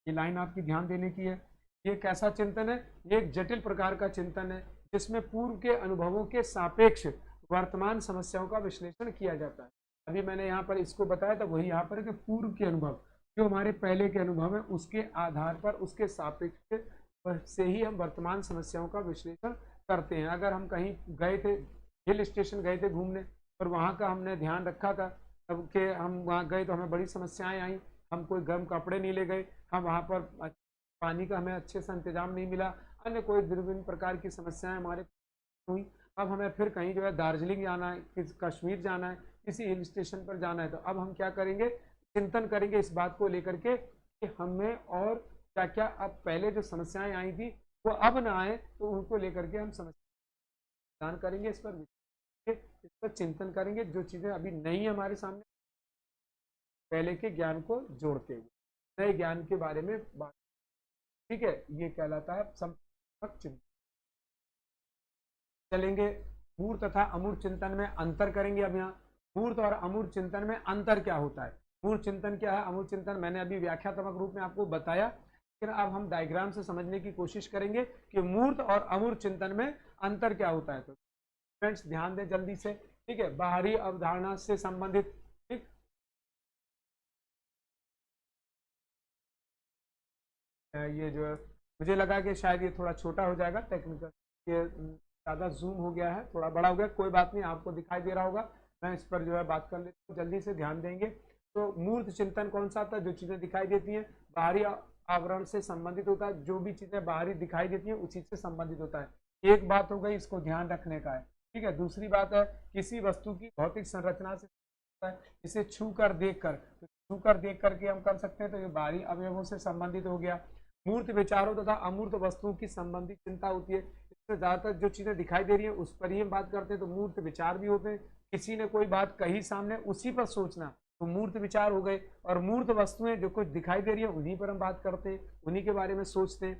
ये लाइन आपकी ध्यान देने की है। ये कैसा चिंतन है? ये एक जटिल प्रकार का चिंतन है जिसमें पूर्व के अनुभवों के सापेक्ष वर्तमान समस्याओं का विश्लेषण किया जाता है। अभी मैंने यहाँ पर इसको बताया था, वही यहाँ पर कि पूर्व के अनुभव, जो हमारे पहले के अनुभव है, उसके आधार पर, उसके सापेक्ष से ही हम वर्तमान समस्याओं का विश्लेषण करते हैं। अगर हम कहीं गए थे, हिल स्टेशन गए थे घूमने, और वहाँ का हमने ध्यान रखा था, तब के हम वहाँ गए तो हमें बड़ी समस्याएं आई, हम कोई गर्म कपड़े नहीं ले गए, हम वहाँ पर पानी का हमें अच्छे से इंतजाम नहीं मिला, अन्य कोई विभिन्न प्रकार की समस्याएं हमारे हुई। अब हमें फिर कहीं जो है दार्जिलिंग जाना है, किस कश्मीर जाना है, किसी हिल स्टेशन पर जाना है, तो अब हम क्या करेंगे? चिंतन करेंगे इस बात को लेकर के कि हमें और क्या क्या अब पहले जो समस्याएं आई थी वो अब ना आए, तो उनको लेकर के हम समस्या करेंगे, इस पर चिंतन करेंगे। जो चीजें अभी नहीं है हमारे सामने, पहले के ज्ञान को जोड़ते हुए नए ज्ञान के बारे में बात, ठीक है, ये कहलाता है संपूर्णात्मक चिंतन। चलेंगे मूर्त तथा अमूर्त चिंतन में अंतर करेंगे। अब यहाँ मूर्त और अमूर्त चिंतन में अंतर क्या होता है, मूर्त चिंतन क्या है, अमूर्त चिंतन मैंने अभी व्याख्यात्मक रूप में आपको बताया, लेकिन अब हम डायग्राम से समझने की कोशिश करेंगे कि मूर्त और अमूर्त चिंतन में अंतर क्या होता है। तो फ्रेंड्स ध्यान दें जल्दी से, ठीक है, बाहरी अवधारणा से संबंधित, ठीक, ये जो है मुझे लगा कि शायद ये थोड़ा छोटा हो जाएगा, टेक्निकल ये ज़्यादा जूम हो गया है, थोड़ा बड़ा हो गया, कोई बात नहीं, आपको दिखाई दे रहा होगा। मैं इस पर जो है बात कर लेता हूँ, जल्दी से ध्यान देंगे। तो मूर्त चिंतन कौन सा आता है? जो चीज़ें दिखाई देती हैं बाहरी आवरण से संबंधित होता है, जो भी चीज़ें बाहरी दिखाई देती हैं उसी से संबंधित होता है। एक बात हो गई, इसको ध्यान रखने का है, ठीक है। दूसरी बात है किसी वस्तु की भौतिक संरचना से, इसे छू कर देख कर, तो छू कर देख करके हम कर सकते हैं, तो ये बाहरी अवयवों से संबंधित हो गया। मूर्त विचारों तथा अमूर्त वस्तुओं की संबंधित चिंता होती है, इसमें ज्यादातर जो चीजें दिखाई दे रही है उस पर ही हम बात करते हैं, तो मूर्त विचार भी होते हैं। किसी ने कोई बात कही सामने, उसी पर सोचना, तो मूर्त विचार हो गए। और मूर्त वस्तुएं जो कुछ दिखाई दे रही है उन्हीं पर हम बात करते हैं, उन्हीं के बारे में सोचते हैं।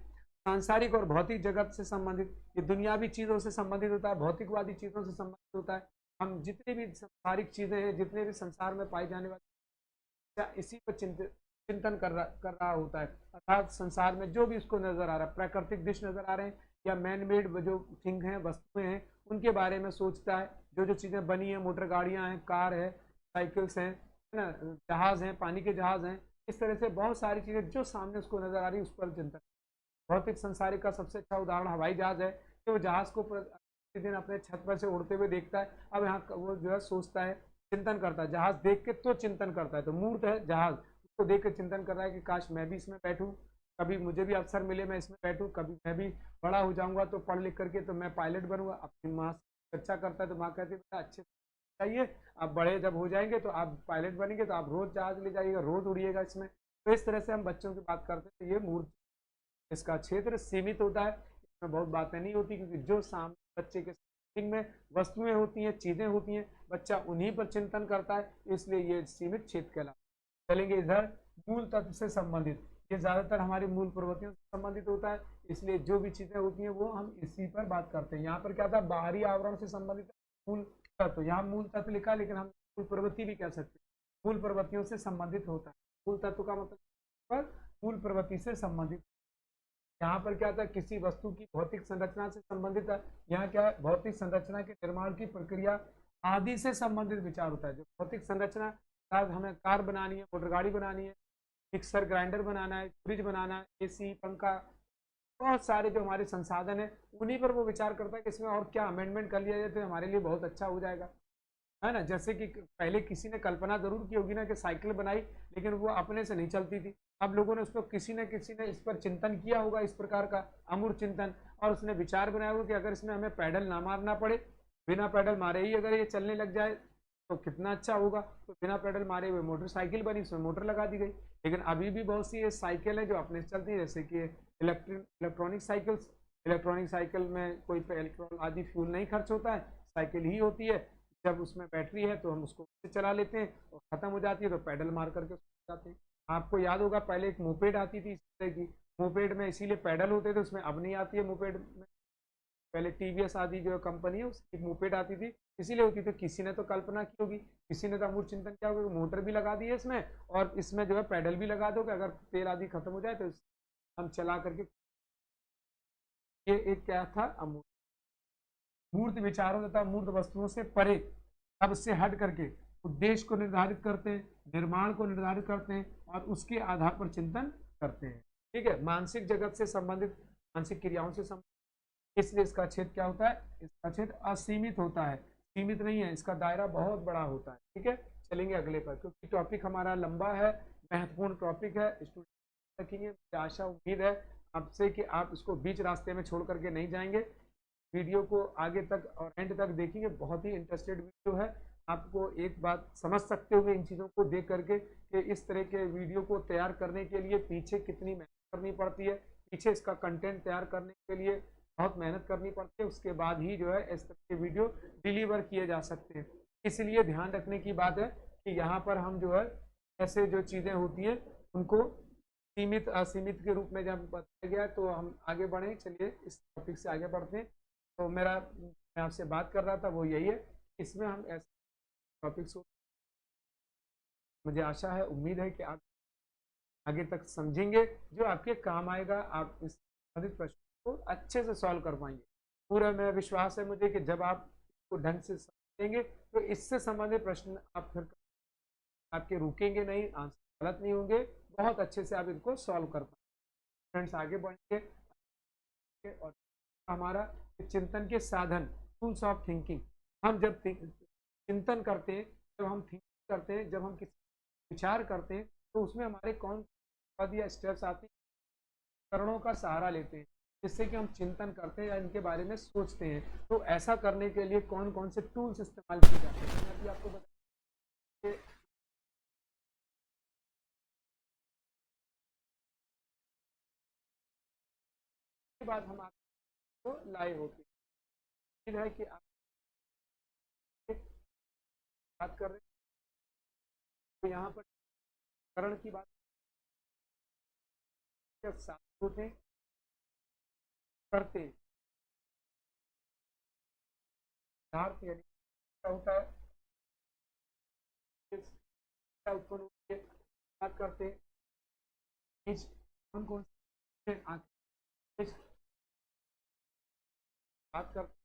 सांसारिक और भौतिक जगत से संबंधित, ये दुनियावी चीजों से संबंधित होता है, भौतिकवादी चीजों से संबंधित होता है। हम जितनी भी सांसारिक चीजें हैं, जितने भी संसार में पाई जाने वाली, इसी पर चिंतन कर रहा होता है। अर्थात संसार में जो भी उसको नजर आ रहा है, प्राकृतिक दृश्य नजर आ रहे हैं या मैन मेड जो थिंग हैं, वस्तुएं हैं, उनके बारे में सोचता है। जो जो चीजें बनी है, मोटर गाड़ियां हैं, कार है, साइकिल्स हैं, है ना, जहाज हैं, पानी के जहाज हैं, इस तरह से बहुत सारी चीजें जो सामने उसको नजर आ रही है उस पर चिंतन। भौतिक संसारिक का सबसे अच्छा उदाहरण हवाई जहाज है, कि वो जहाज को प्रतिदिन अपने छत पर से उड़ते हुए देखता है। अब यहाँ वो जो है सोचता है, चिंतन करता है, जहाज देख के तो चिंतन करता है। तो मूर्त है जहाज, उसको देख के चिंतन कर रहा है कि काश मैं भी इसमें बैठूं, कभी मुझे भी अवसर मिले मैं इसमें बैठूं, कभी मैं भी बड़ा हो जाऊंगा तो पढ़ लिख करके तो मैं पायलट बनूंगा। अपनी माँ से चर्चा करता है तो माँ कहती है बेटा अच्छे चाहिए, आप बड़े जब हो जाएंगे तो आप पायलट बनेंगे, तो आप रोज जहाज ले जाइएगा, रोज उड़िएगा इसमें। तो इस तरह से हम बच्चों की बात करते हैं। तो ये मूर्त, इसका क्षेत्र सीमित होता है, इसमें बहुत बातें नहीं होती, क्योंकि जो सामने बच्चे के थिंकिंग में वस्तुएं होती हैं, चीजें होती हैं, बच्चा उन्हीं पर चिंतन करता है, इसलिए ये सीमित क्षेत्र कहलाता है। चलेंगे इधर मूल तत्व से संबंधित, ये ज्यादातर हमारी मूल प्रवृत्तियों से संबंधित होता है, इसलिए जो भी चीजें होती हैं वो हम इसी पर बात करते हैं। यहाँ पर क्या था, बाहरी आवरण से संबंधित मूल तत्व, यहाँ मूल तत्व लिखा, लेकिन हम मूल प्रवृत्ति भी कह सकते हैं, मूल प्रवृत्तियों से संबंधित होता है। मूल तत्व का मतलब मूल प्रवृत्ति से संबंधित। यहाँ पर क्या था, किसी वस्तु की भौतिक संरचना से संबंधित है। यहाँ क्या है, भौतिक संरचना के निर्माण की प्रक्रिया आदि से संबंधित विचार होता है। जो भौतिक संरचना, हमें कार बनानी है, मोटर गाड़ी बनानी है, मिक्सर ग्राइंडर बनाना है, फ्रिज बनाना है, एसी पंखा, बहुत सारे जो हमारे संसाधन है उन्हीं पर वो विचार करता है कि इसमें और क्या अमेंडमेंट कर लिया जाए तो हमारे लिए बहुत अच्छा हो जाएगा, है ना। जैसे कि पहले किसी ने कल्पना जरूर की होगी ना कि साइकिल बनाई, लेकिन वो अपने से नहीं चलती थी। अब लोगों ने उस पर किसी न किसी ने इस पर चिंतन किया होगा, इस प्रकार का अमूर्त चिंतन, और उसने विचार बनाया होगा कि अगर इसमें हमें पैडल ना मारना पड़े, बिना पैडल मारे ही अगर ये चलने लग जाए तो कितना अच्छा होगा। तो बिना पैडल मारे हुए मोटरसाइकिल बनी, उसमें मोटर लगा दी गई। लेकिन अभी भी बहुत सी साइकिल है जो अपने से चलती है, जैसे कि इलेक्ट्रॉनिक साइकिल्स। इलेक्ट्रॉनिक साइकिल में कोई पेट्रोल आदि फ्यूल नहीं खर्च होता है, साइकिल ही होती है। जब उसमें बैटरी है तो हम उसको चला लेते हैं, और खत्म हो जाती है तो पैडल मार करके जाते हैं। आपको याद होगा पहले एक मोपेड आती थी इस तरह की, मोपेड में इसीलिए पैडल होते थे उसमें, अब नहीं आती है मोपेड में, पहले टीवीएस आदि जो कंपनी है उसकी मोपेड आती थी, इसीलिए होती थी। किसी ने तो कल्पना की होगी, किसी ने तो अमूर्त चिंतन किया होगा, मोटर भी लगा दी है इसमें और इसमें जो है पैडल भी लगा दोगे, अगर तेल आदि खत्म हो जाए तो हम चला करके। ये एक क्या था, अमूर्त मूर्त विचारों तथा मूर्त वस्तुओं से परे, अब से हट करके उद्देश्य को निर्धारित करते हैं, निर्माण को निर्धारित करते हैं और उसके आधार पर चिंतन करते हैं। ठीक है, मानसिक जगत से संबंधित, मानसिक क्रियाओं से संबंधित, इसलिए इसका क्षेत्र क्या होता है, इसका क्षेत्र असीमित होता है, सीमित नहीं है, इसका दायरा बहुत बड़ा होता है। ठीक है, चलेंगे अगले पर, क्योंकि टॉपिक हमारा लंबा है, महत्वपूर्ण टॉपिक है, स्टूडेंट रखेंगे। मुझे आशा उम्मीद है आपसे कि आप इसको बीच रास्ते में छोड़ करके नहीं जाएंगे, वीडियो को आगे तक और एंड तक देखेंगे। बहुत ही इंटरेस्टेड वीडियो है, आपको एक बात समझ सकते होंगे इन चीज़ों को देख करके कि इस तरह के वीडियो को तैयार करने के लिए पीछे कितनी मेहनत करनी पड़ती है, पीछे इसका कंटेंट तैयार करने के लिए बहुत मेहनत करनी पड़ती है, उसके बाद ही जो है इस तरह के वीडियो डिलीवर किए जा सकते हैं। इसलिए ध्यान रखने की बात है कि यहाँ पर हम जो है ऐसे जो चीज़ें होती हैं उनको सीमित असीमित के रूप में जब बताया गया, तो हम आगे बढ़ें। चलिए इस टॉपिक से आगे बढ़ते हैं। तो मेरा, मैं आपसे बात कर रहा था वो यही है, इसमें हम ऐसे टॉपिक्स को, मुझे आशा है उम्मीद है कि आप आगे तक समझेंगे, जो आपके काम आएगा, आप इस संबंधित प्रश्न को अच्छे से सॉल्व कर पाएंगे। पूरा मेरा विश्वास है मुझे कि जब आप इसको ढंग से समझेंगे तो इससे संबंधित प्रश्न आप फिर आपके रुकेंगे नहीं, आंसर गलत नहीं होंगे, बहुत अच्छे से आप इनको सॉल्व कर पाएंगे। फ्रेंड्स आगे बढ़ेंगे और हमारा चिंतन के साधन, टूल्स ऑफ थिंकिंग। हम जब चिंतन करते हैं, जब हम थिंक करते हैं, जब हम किसी विचार करते हैं, तो उसमें हमारे कौन पद या स्टेप्स आते हैं, उपकरणों का सहारा लेते हैं, जिससे कि हम चिंतन करते हैं या इनके बारे में सोचते हैं। तो ऐसा करने के लिए कौन कौन से टूल्स इस्तेमाल किए जाते हैं, मैं अभी आपको बता, के बाद हम आपको लाए होते हैं। है कि आप बात कर रहे हैं, तो यहाँ पर उपकरण की बात होते हैं, करते हैं, यानी क्या होता है, उत्पन्न होती है, बात करते हैं, कौन कौन से बात करते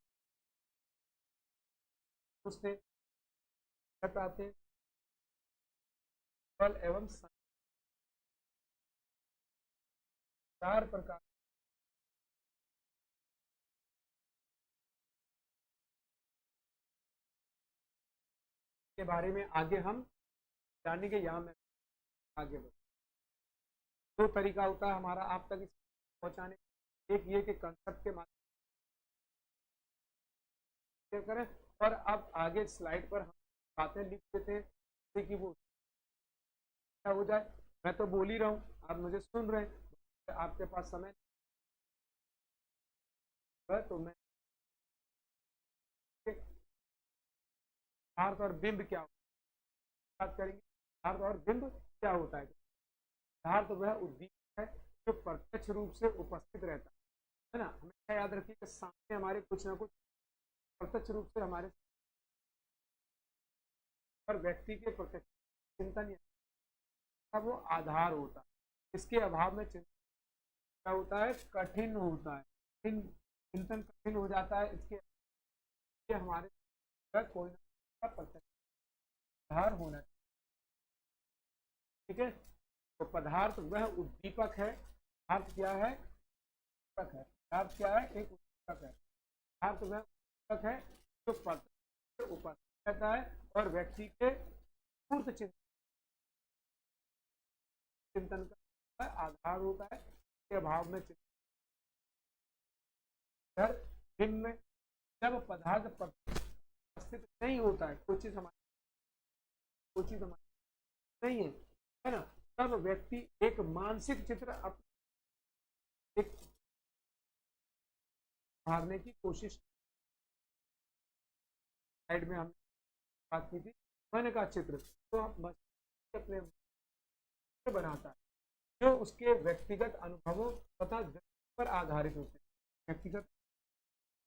उससे आते हैं, फल एवं चार प्रकार के बारे में आगे हम जानेंगे। यहाँ में आगे बढ़, दो तरीका होता है हमारा आप तक पहुंचाने, एक ये कि कंसेप्ट के माध्यम से करें, और अब आगे स्लाइड पर हम बातें लिख देते हैं जैसे कि वो क्या हो जाए। मैं तो बोल ही रहा हूँ, आप मुझे सुन रहे हैं, आपके पास समय है तो मैं अर्थ और बिंब क्या बात करेंगे। अर्थ और बिंब क्या होता है, अर्थ वह उद्दीपक है जो प्रत्यक्ष रूप से उपस्थित रहता है ना। हमेशा याद रखिए कि सामने हमारे कुछ ना कुछ प्रत्यक्ष रूप से हमारे और व्यक्ति के प्रत्यक्ष चिंतन का वो आधार होता है, इसके अभाव में चिंतन क्या होता है, कठिन होता है, चिंतन कठिन हो जाता है। इसके हमारे कोई ना प्रत्यक्ष आधार होना चाहिए। ठीक है, तो पदार्थ वह उद्दीपक है, पदार्थ क्या है, उद्दीपक है, पदार्थ क्या है, एक उद्दीपक है, पदार्थ वह उद्दीपक है जो प्रत्यक्ष उपस्थित रहता है और व्यक्ति के पूर्त चिंतन का आधार होता है, के अभाव में चिंतन में जब पदार्थ उपस्थित नहीं होता है, कोई चीज हमारी नहीं है ना, तब व्यक्ति एक मानसिक चित्र एक उभारने की कोशिश, साइड में हमने बात की थी मन का चित्र, तो हम अपने बनाता है जो उसके व्यक्तिगत अनुभवों तथा पर आधारित होते हैं। व्यक्तिगत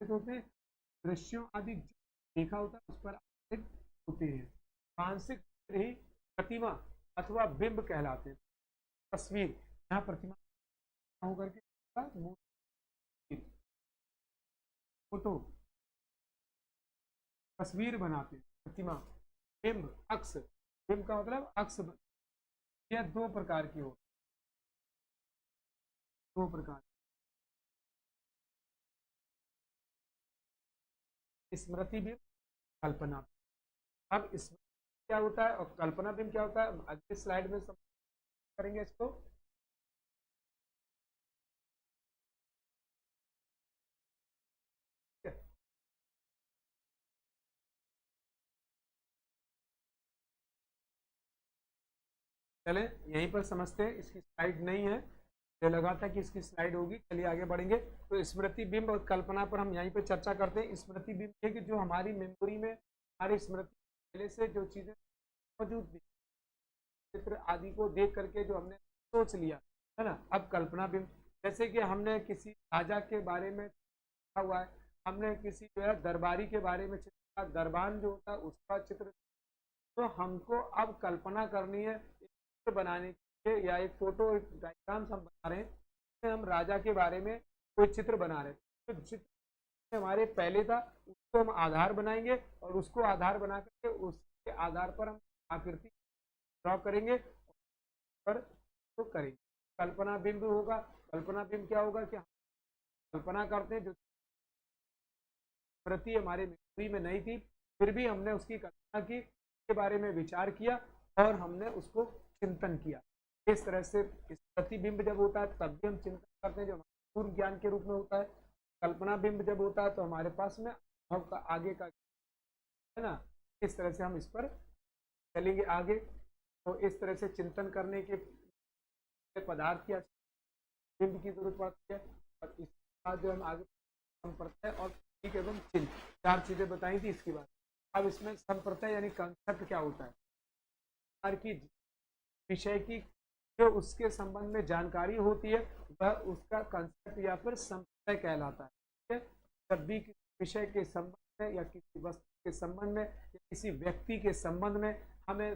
होते हैं, दृश्यों आदि देखा होता है उस पर आधारित होते हैं। मानसिक चित्र ही प्रतिमा अथवा बिंब कहलाते हैं। तस्वीर, यहाँ प्रतिमा होकर के फोटो, तस्वीर बनाते हैं, प्रतिमा। बिंब, अक्स, बिंब का मतलब अक्स। यह दो प्रकार की हो, दो प्रकार, स्मृति बिंब, कल्पना। अब स्मृति क्या होता है और कल्पना बिंब क्या होता है, अगले स्लाइड में सब करेंगे इसको। चले यहीं पर समझते हैं, इसकी स्लाइड नहीं है, मुझे लगा था कि इसकी स्लाइड होगी। चलिए आगे बढ़ेंगे। तो स्मृति बिंब और कल्पना पर हम यहीं पे चर्चा करते हैं। स्मृति बिंब है कि जो हमारी मेमोरी में, हमारी स्मृति पहले से जो चीजें मौजूद थी, चित्र आदि को देख करके जो हमने सोच लिया है ना। अब कल्पना बिंब, जैसे कि हमने किसी राजा के बारे में लिखा हुआ है, हमने किसी जो है दरबारी के बारे में चित्र, दरबान जो होता है उसका चित्र, तो हमको अब कल्पना करनी है चित्र बनाने के, या एक फोटो, एक डायग्राम्स हम बना रहे हैं, हम राजा के बारे में कोई चित्र बना रहे हैं। तो चित्र हमारे पहले था, उसको हम आधार बनाएंगे और उसको आधार बना करके उसके आधार पर हम आकृति ड्रॉ करेंगे और तो करेंगे। कल्पना बिंब होगा। कल्पना बिंब क्या होगा कि कल्पना करते हैं जो स्मृति हमारे मेमोरी में नहीं थी, फिर भी हमने उसकी कल्पना की, के बारे में विचार किया और हमने उसको चिंतन किया। इस तरह से प्रतिबिंब जब होता है तब भी हम चिंतन करते हैं, जो पूर्व ज्ञान के रूप में होता है। कल्पना बिंब जब होता है तो हमारे पास में अनुभव का आगे का है ना। इस तरह से हम इस पर चलेंगे आगे। तो इस तरह से चिंतन करने के पदार्थ या बिंब की जरूरत पड़ती है, और इसके बाद जो हम आगे संप्रत्यय और प्रतीक एवं चिन्ह, चार चीजें बताई थी इसके बाद। अब इसमें संप्रत्यय यानी कंसेप्ट क्या होता है, हर की विषय की जो उसके संबंध में जानकारी होती है वह उसका कंसेप्ट या फिर संप्रत्यय कहलाता है। ठीक है, जब भी किसी विषय के संबंध में या किसी वस्तु के संबंध में या किसी व्यक्ति के संबंध में हमें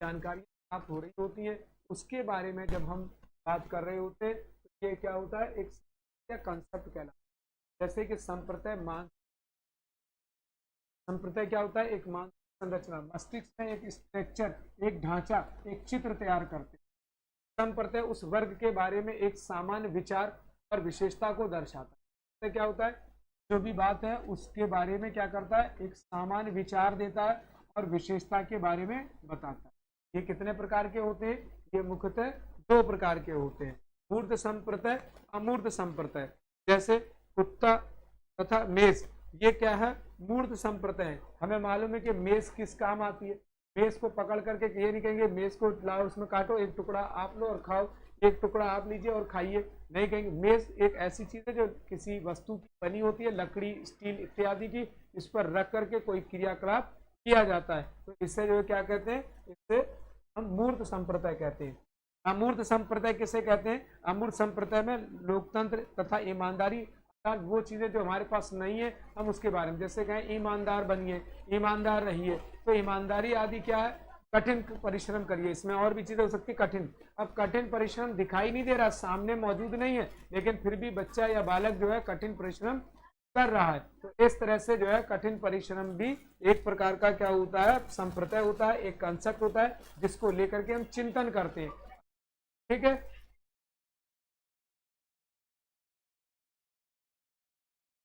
जानकारी प्राप्त हो रही होती है, उसके बारे में जब हम बात कर रहे होते हैं तो ये क्या होता है, एक कंसेप्ट कहलाता है। जैसे कि संप्रत्यय, मान संप्रत्यय क्या होता है, एक मानसिक संरचना, मस्तिष्क में एक स्ट्रक्चर, एक ढांचा, एक चित्र तैयार करते हैं। संप्रत्यय उस वर्ग के बारे में एक सामान्य विचार और विशेषता को दर्शाता है। क्या होता है, जो भी बात है उसके बारे में क्या करता है, एक सामान्य विचार देता है और विशेषता के बारे में बताता है। ये कितने प्रकार के होते हैं, ये मुख्यतः दो प्रकार के होते हैं, मूर्त संप्रत्यय, अमूर्त संप्रत्यय। जैसे कुत्ता तथा मेष, ये क्या है, मूर्त संप्रत्यय है। हमें मालूम है कि मेष किस काम आती है। मेष को पकड़ करके ये नहीं कहेंगे मेष को लाओ उसमें काटो, एक टुकड़ा आप लो और खाओ, एक टुकड़ा आप लीजिए और खाइए, नहीं कहेंगे। मेष एक ऐसी चीज है जो किसी वस्तु की बनी होती है, लकड़ी, स्टील इत्यादि की, इस पर रख करके कोई क्रियाकलाप किया जाता है, तो इससे जो है क्या कहते हैं, इससे हम मूर्त संप्रदाय कहते हैं। अमूर्त संप्रदाय किसे कहते हैं, अमूर्त संप्रदाय में लोकतंत्र तथा ईमानदारी, वो चीजें जो हमारे पास नहीं है हम उसके बारे में, जैसे कहें ईमानदार बनिए, ईमानदार रहिए, तो ईमानदारी आदि क्या है, कठिन परिश्रम करिए। इसमें और भी चीजें हो सकती है कठिन। अब कठिन परिश्रम दिखाई नहीं दे रहा, सामने मौजूद नहीं है, लेकिन फिर भी बच्चा या बालक जो है कठिन परिश्रम कर रहा है, तो इस तरह से जो है कठिन परिश्रम भी एक प्रकार का क्या होता है, संप्रत्यय होता है, एक कंसेप्ट होता है जिसको लेकर के हम चिंतन करते हैं। ठीक है,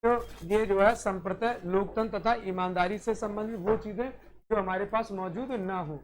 तो ये जो है संप्रत्यय लोकतंत्र तथा ईमानदारी से संबंधित वो चीजें जो हमारे पास मौजूद ना हो।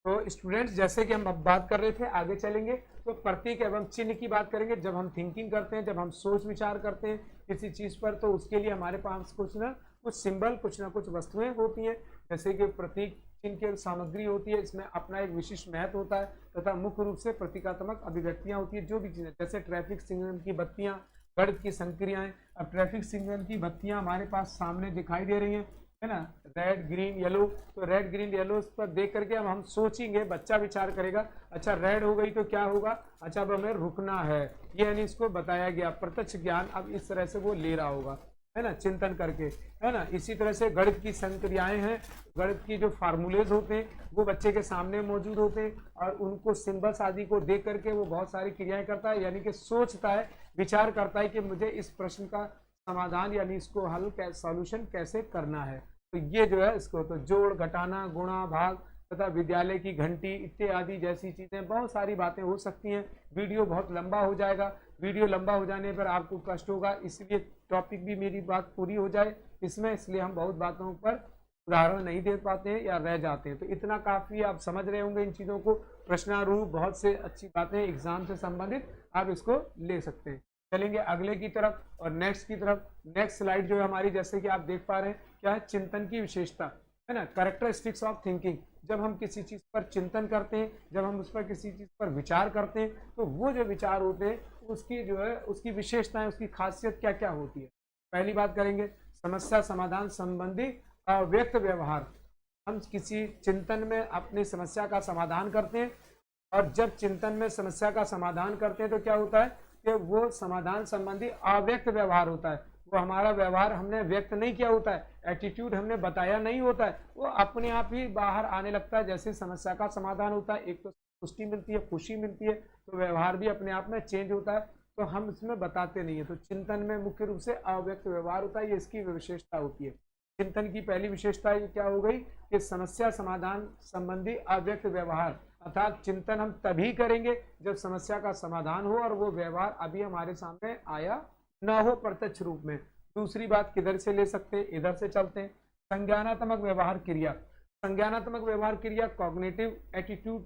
तो स्टूडेंट्स, जैसे कि हम अब बात कर रहे थे, आगे चलेंगे तो प्रतीक एवं चिन्ह की बात करेंगे। जब हम थिंकिंग करते हैं, जब हम सोच विचार करते हैं किसी चीज पर, तो उसके लिए हमारे पास कुछ ना कुछ सिंबल, कुछ ना कुछ वस्तुएं होती हैं, जैसे कि प्रतीक जिनकी सामग्री होती है इसमें अपना एक विशिष्ट महत्व होता है तथा मुख्य रूप से प्रतीकात्मक अभिव्यक्तियां होती है। जो भी चीजें जैसे ट्रैफिक सिग्नल की बत्तियां, गणित की संक्रियाएं। अब ट्रैफिक सिग्नल की बत्तियां हमारे पास सामने दिखाई दे रही हैं, है ना, रेड ग्रीन येलो। तो रेड ग्रीन येलो पर देख करके अब हम सोचेंगे, बच्चा विचार करेगा, अच्छा रेड हो गई तो क्या होगा, अच्छा अब हमें रुकना है, ये यानी इसको बताया गया, प्रत्यक्ष ज्ञान अब इस तरह से वो ले रहा होगा, है ना, चिंतन करके, है ना। इसी तरह से गणित की संक्रियाएं हैं, गणित की जो फार्मूलेज होते हैं वो बच्चे के सामने मौजूद होते हैं और उनको सिंबल्स आदि को देख करके वो बहुत सारी क्रियाएं करता है, यानी कि सोचता है, विचार करता है कि मुझे इस प्रश्न का समाधान यानी इसको हल सॉल्यूशन कैसे करना है। तो ये जो है इसको तो जोड़, घटाना, गुणा, भाग तथा विद्यालय की घंटी इत्यादि जैसी चीजें बहुत सारी बातें हो सकती हैं। वीडियो बहुत लंबा हो जाएगा, वीडियो लंबा हो जाने पर आपको कष्ट होगा, इसलिए टॉपिक भी मेरी बात पूरी हो जाए इसमें, इसलिए हम बहुत बातों पर उदाहरण नहीं दे पाते हैं या रह जाते हैं। तो इतना काफी आप समझ रहे होंगे इन चीजों को, प्रश्नारूप बहुत से अच्छी बातें एग्जाम से संबंधित आप इसको ले सकते हैं। चलेंगे अगले की तरफ और नेक्स्ट की तरफ। नेक्स्ट स्लाइड जो है हमारी, जैसे कि आप देख पा रहे हैं, क्या है, चिंतन की विशेषता, है ना, कैरेक्टरिस्टिक्स ऑफ थिंकिंग। जब हम किसी चीज पर चिंतन करते हैं, जब हम उस पर किसी चीज पर विचार करते हैं, तो वो जो विचार होते हैं उसकी जो है उसकी विशेषताएं, उसकी खासियत क्या क्या होती है। पहली बात करेंगे समस्या समाधान संबंधी अव्यक्त व्यवहार। हम किसी चिंतन में अपनी समस्या का समाधान करते हैं और जब चिंतन में समस्या का समाधान करते हैं तो क्या होता है कि वो समाधान संबंधी अव्यक्त व्यवहार होता है। वो हमारा व्यवहार हमने व्यक्त नहीं किया होता है, एटीट्यूड हमने बताया नहीं होता है, वो अपने आप ही बाहर आने लगता है। जैसे समस्या का समाधान होता है, एक तो पुष्टि मिलती है, खुशी मिलती है, तो व्यवहार भी अपने आप में चेंज होता है, तो हम इसमें बताते नहीं है। तो चिंतन में मुख्य रूप से अव्यक्त व्यवहार होता है, ये इसकी विशेषता होती है। चिंतन की पहली विशेषता क्या हो गई कि समस्या समाधान संबंधी अव्यक्त व्यवहार, अर्थात चिंतन हम तभी करेंगे जब समस्या का समाधान हो और वो व्यवहार अभी हमारे सामने आया ना हो प्रत्यक्ष रूप में। दूसरी बात किधर से ले सकते हैं, इधर से चलते हैं। संज्ञानात्मक व्यवहार क्रिया। संज्ञानात्मक व्यवहार क्रिया, कॉग्निटिव एटीट्यूड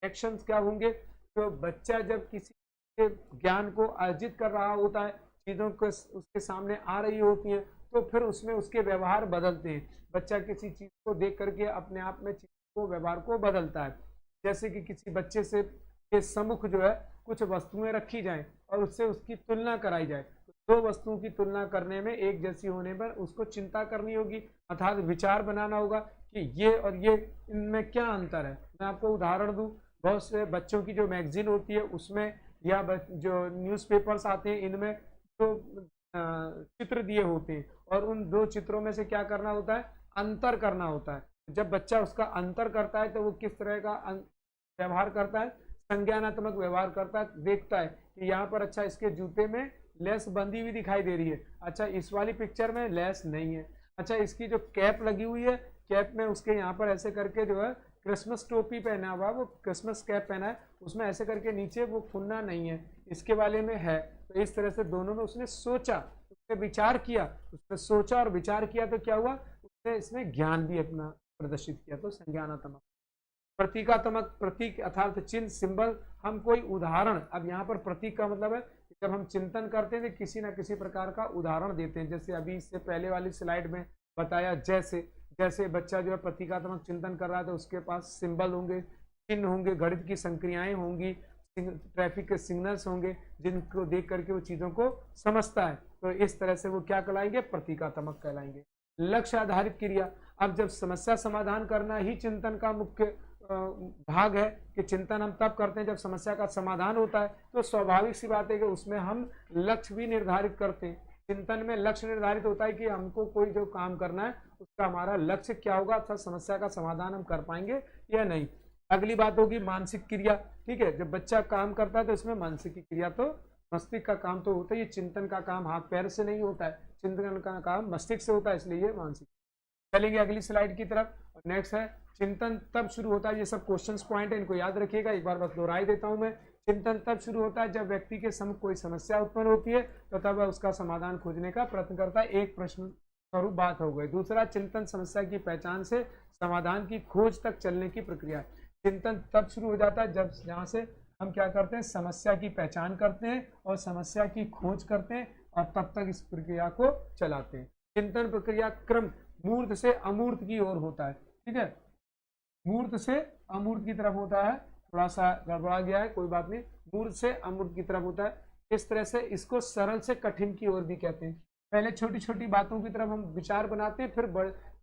एक्शंस क्या होंगे, तो बच्चा जब किसी के ज्ञान को अर्जित कर रहा होता है, चीजों को उसके सामने आ रही होती हैं, तो फिर उसमें उसके व्यवहार बदलते हैं। बच्चा किसी चीज को देख करके अपने आप में चीज को व्यवहार को बदलता है। जैसे कि किसी बच्चे से के सम्मुख जो है कुछ वस्तुएं रखी जाएं और उससे उसकी तुलना कराई जाए, दो वस्तुओं की तुलना करने में एक जैसी होने पर उसको चिंता करनी होगी, अर्थात विचार बनाना होगा कि ये और ये इनमें क्या अंतर है। मैं आपको उदाहरण दूं, बहुत से बच्चों की जो मैगजीन होती है उसमें या जो न्यूज़पेपर्स आते हैं इनमें तो चित्र दिए होते हैं और उन दो चित्रों में से क्या करना होता है, अंतर करना होता है। जब बच्चा उसका अंतर करता है तो वो किस तरह का व्यवहार करता है, संज्ञानात्मक व्यवहार करता है। देखता है कि यहाँ पर अच्छा इसके जूते में लेस बंधी हुई दिखाई दे रही है, अच्छा इस वाली पिक्चर में लेस नहीं है, अच्छा इसकी जो कैप लगी हुई है, कैप में उसके यहाँ पर ऐसे करके जो है क्रिसमस टोपी पहना हुआ, वो क्रिसमस कैप पहना है, उसमें ऐसे करके नीचे वो फुन्ना नहीं है, इसके वाले में है। तो इस तरह से दोनों में उसने सोचा, उसने विचार किया, उसने सोचा और विचार किया तो क्या हुआ, उसने इसमें ज्ञान भी अपना प्रदर्शित किया। तो संज्ञानात्मक। प्रतीकात्मक, प्रतीक अर्थात चिन्ह, सिंबल। हम कोई उदाहरण, अब यहाँ पर प्रतीक का मतलब है जब हम चिंतन करते हैं तो किसी न किसी प्रकार का उदाहरण देते हैं। जैसे अभी इससे पहले वाली स्लाइड में बताया, जैसे बच्चा जो है प्रतीकात्मक चिंतन कर रहा है तो उसके पास सिंबल होंगे, चिन्ह होंगे, गणित की संक्रियाएं होंगी, ट्रैफिक के सिग्नल्स होंगे जिनको देख करके वो चीजों को समझता है। तो इस तरह से वो क्या कहलाएंगे, प्रतीकात्मक कहलाएंगे। लक्ष्य आधारित क्रिया। अब जब समस्या समाधान करना ही चिंतन का मुख्य भाग है कि चिंतन हम तब करते हैं जब समस्या का समाधान होता है, तो स्वाभाविक सी बात है कि उसमें हम लक्ष्य भी निर्धारित करते हैं। चिंतन में लक्ष्य निर्धारित होता है कि हमको कोई जो काम करना है उसका हमारा लक्ष्य क्या होगा, अर्थात समस्या का समाधान हम कर पाएंगे या नहीं। अगली बात होगी मानसिक क्रिया। ठीक है, जब बच्चा काम करता है तो इसमें मानसिक क्रिया, तो मस्तिष्क का काम तो होता है, ये चिंतन का काम हाथ पैर से नहीं होता है, चिंतन का काम मस्तिष्क से होता है, इसलिए ये मानसिक। चलेंगे अगली स्लाइड की तरफ। नेक्स्ट है चिंतन तब शुरू होता है, ये सब क्वेश्चंस पॉइंट है, इनको याद रखिएगा, एक बार बस दोहराई देता हूं मैं। चिंतन तब शुरू होता है जब व्यक्ति के सम्मुख कोई समस्या उत्पन्न होती है तो तब वह उसका समाधान खोजने का प्रयत्न करता है। एक प्रश्न स्वरूप बात हो गई। दूसरा, चिंतन समस्या की पहचान से समाधान की खोज तक चलने की प्रक्रिया। चिंतन तब शुरू हो जाता है जब जहाँ से हम क्या करते हैं, समस्या की पहचान करते हैं और समस्या की खोज करते हैं और तब तक इस प्रक्रिया को चलाते हैं। चिंतन प्रक्रिया क्रम मूर्त से अमूर्त की ओर होता है। ठीक है, मूर्त से अमूर्त की तरफ होता है, थोड़ा सा गड़बड़ा गया है, कोई बात नहीं, मूर्त से अमूर्त की तरफ होता है। इस तरह से इसको सरल से कठिन की ओर भी कहते हैं। पहले छोटी छोटी बातों की तरफ हम विचार बनाते हैं, फिर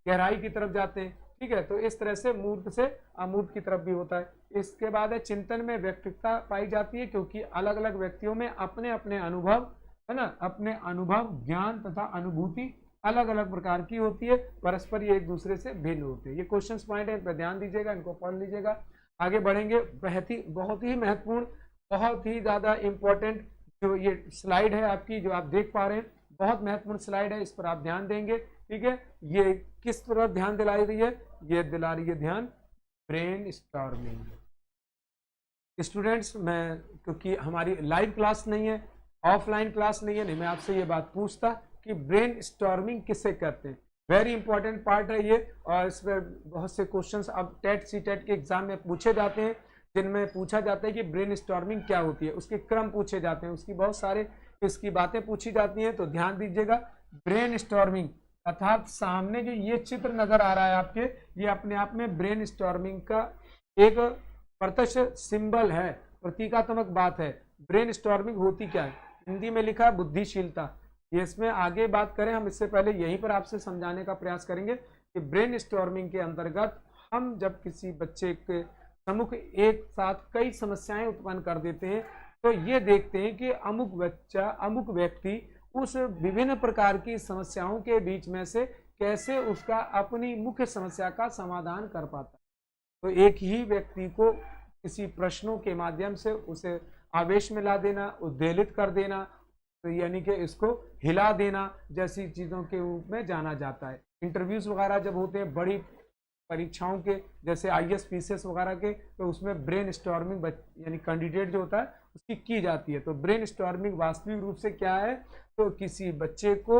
गहराई की तरफ जाते हैं, ठीक है। तो इस तरह से मूर्त से अमूर्त की तरफ भी होता है। इसके बाद है चिंतन में व्यक्तिकता पाई जाती है, क्योंकि अलग अलग व्यक्तियों में अपने अपने अनुभव, है ना, अपने अनुभव, ज्ञान तथा अनुभूति अलग अलग प्रकार की होती है, परस्पर ये एक दूसरे से भिन्न होते हैं। ये क्वेश्चन पॉइंट है, इन पर ध्यान दीजिएगा, इनको पढ़ लीजिएगा। आगे बढ़ेंगे। बहुत ही महत्वपूर्ण, बहुत ही ज्यादा इंपॉर्टेंट जो ये स्लाइड है आपकी, जो आप देख पा रहे हैं, बहुत महत्वपूर्ण स्लाइड है, इस पर आप ध्यान देंगे, ठीक है। ये किस तरह ध्यान दिला रही है, ये दिला रही है ध्यान ब्रेन स्टॉर्मिंग। स्टूडेंट्स, मैं क्योंकि हमारी लाइव क्लास नहीं है, ऑफलाइन क्लास नहीं है, नहीं मैं आपसे ये बात पूछता कि ब्रेन स्टॉर्मिंग किसे कहते हैं। वेरी इंपॉर्टेंट पार्ट है ये, और इस पर बहुत से क्वेश्चंस अब टेट सीटेट के एग्जाम में पूछे जाते हैं, जिनमें पूछा जाता है कि ब्रेन स्टॉर्मिंग क्या होती है, उसके क्रम पूछे जाते हैं, उसकी बहुत सारे इसकी बातें पूछी जाती हैं। तो ध्यान दीजिएगा, ब्रेन स्टॉर्मिंग अर्थात सामने जो ये चित्र नजर आ रहा है आपके, ये अपने आप में ब्रेन स्टॉर्मिंग का एक प्रत्यक्ष सिंबल है, प्रतीकात्मक बात है। ब्रेन स्टॉर्मिंग होती क्या है, हिंदी में लिखा है बुद्धिशीलता। ये इसमें आगे बात करें हम, इससे पहले यहीं पर आपसे समझाने का प्रयास करेंगे कि ब्रेन स्टॉर्मिंग के अंतर्गत हम जब किसी बच्चे के सम्मुख एक साथ कई समस्याएं उत्पन्न कर देते हैं, तो ये देखते हैं कि अमुक बच्चा, अमुक व्यक्ति उस विभिन्न प्रकार की समस्याओं के बीच में से कैसे उसका अपनी मुख्य समस्या का समाधान कर पाता है। तो एक ही व्यक्ति को किसी प्रश्नों के माध्यम से उसे आवेश में ला देना, उद्वेलित कर देना, तो यानी कि इसको हिला देना जैसी चीज़ों के रूप में जाना जाता है। इंटरव्यूज वगैरह जब होते हैं बड़ी परीक्षाओं के, जैसे IAS PCS वगैरह के, तो उसमें ब्रेन स्टॉर्मिंग यानी कैंडिडेट जो होता है उसकी की जाती है। तो ब्रेन स्टॉर्मिंग वास्तविक रूप से क्या है, तो किसी बच्चे को